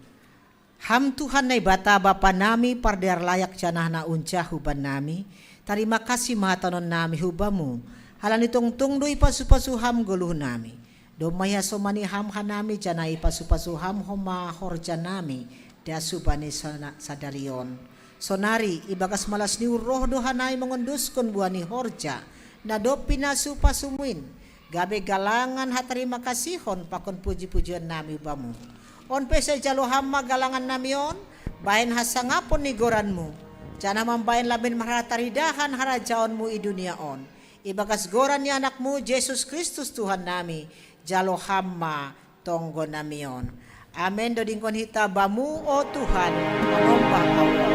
Ham Tuhan naibata Bapa nami pardear layak janah na unca huban nami. Terima kasih mahatanon nami hubamu. Halan itong tungdo ipasu-pasu ham guluh nami. Domaya somani ham hanami jana ipasu-pasu ham homa horja nami. Dasubani sadarion. Sonari ibagas malas ni roh dohanai mengondoskan buani horja. Nadopi nasu pasumuin gabe galangan hatarima kasihon pakon puji-pujian nami bamu on pese jalo hamma galangan namion bain hasangapon ni goranmu jana mambain labin mahataridahan harajaonmu i dunia on ibagas goran ni anakmu Yesus Kristus Tuhan nami jalo hamma tonggo namion amen dodingkon hita bamu o Tuhan manombang Allah.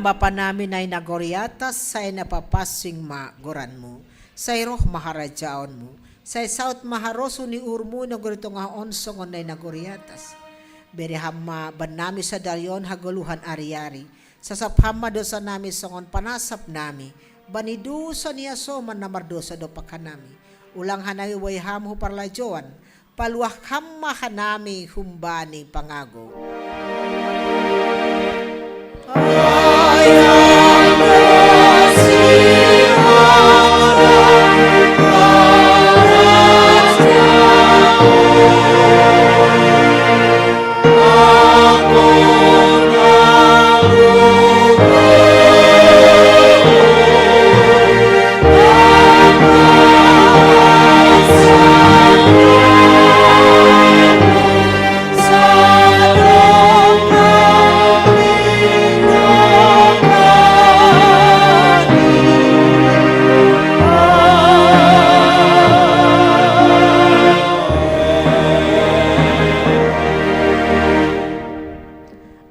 Bapa namin ay nagoriatas, say napapasing magoranmu, say roh maharajaonmu, say saut maharoso ni urmu nagorito nga onsongon ay nagoriatas. Berehama ban nami sa daryon haguluhan ari-ari, sasaphama dosa nami songon panasap nami, banidusa niya soman na mardosa do pakanami, ulang hanay way hamho parlajoan, paluah hamma hanami humbani pangago.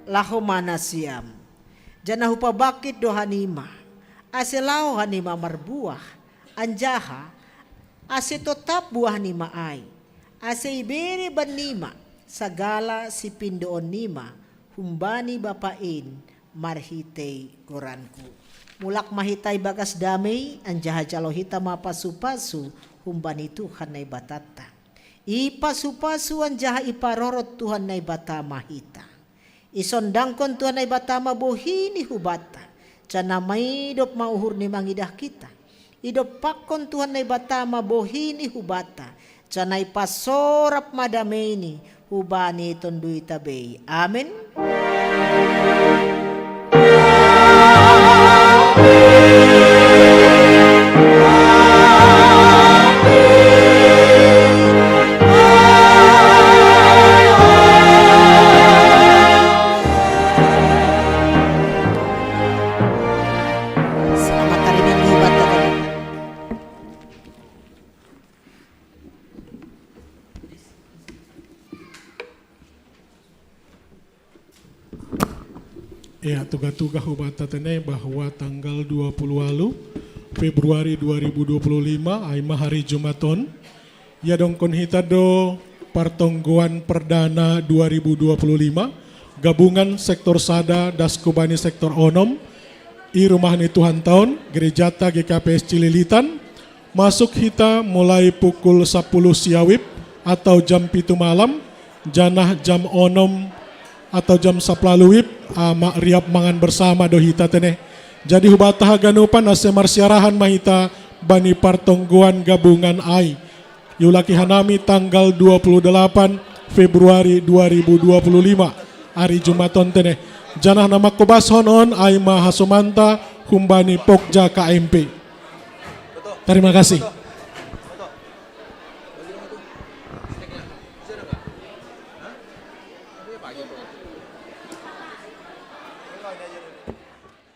Lahomana siam jana hupabakit do hanima asilao hanima marbuah anjaha ase totap buah nima ay ase iberi banima sagala si pindoon nima humbani bapain marhitay goranku mulak mahitay bagas damay anjaha jalo hita mapasu-pasu humbani Tuhan na ibatata ipasu-pasu anjaha iparorot Tuhan na ibata mahita isondangkon Tuhan ay bata mabuhini hubata. Tiyan may idop mauhur ni mangidah kita. Idop pakon Tuhan ay bata mabuhini hubata. Tiyan ay pasorap madameni hubani tonduy tabay. Amen. Ya, tuga-tuga hubata tene bahwa tanggal 20 lalu Februari 2025 aima hari Jumaton ya dongkon hita do partonggoan perdana 2025 gabungan sektor sada daskubani sektor onom i rumah ni Tuhan tahun gerejata GKPS Cililitan masuk hita mulai pukul 10 siawib atau jam 7 malam janah jam onom atau jam 10 wib mak riap mangan bersama dohita teneh. Jadi hubata haganupan ase marsiarahan mahita bani partongguan gabungan ai. Yulaki hanami tanggal 28 Februari 2025 hari Jumaton teneh. Janah nama kobas honon ai mahasumanta humbani Pokja KMP. Terima kasih.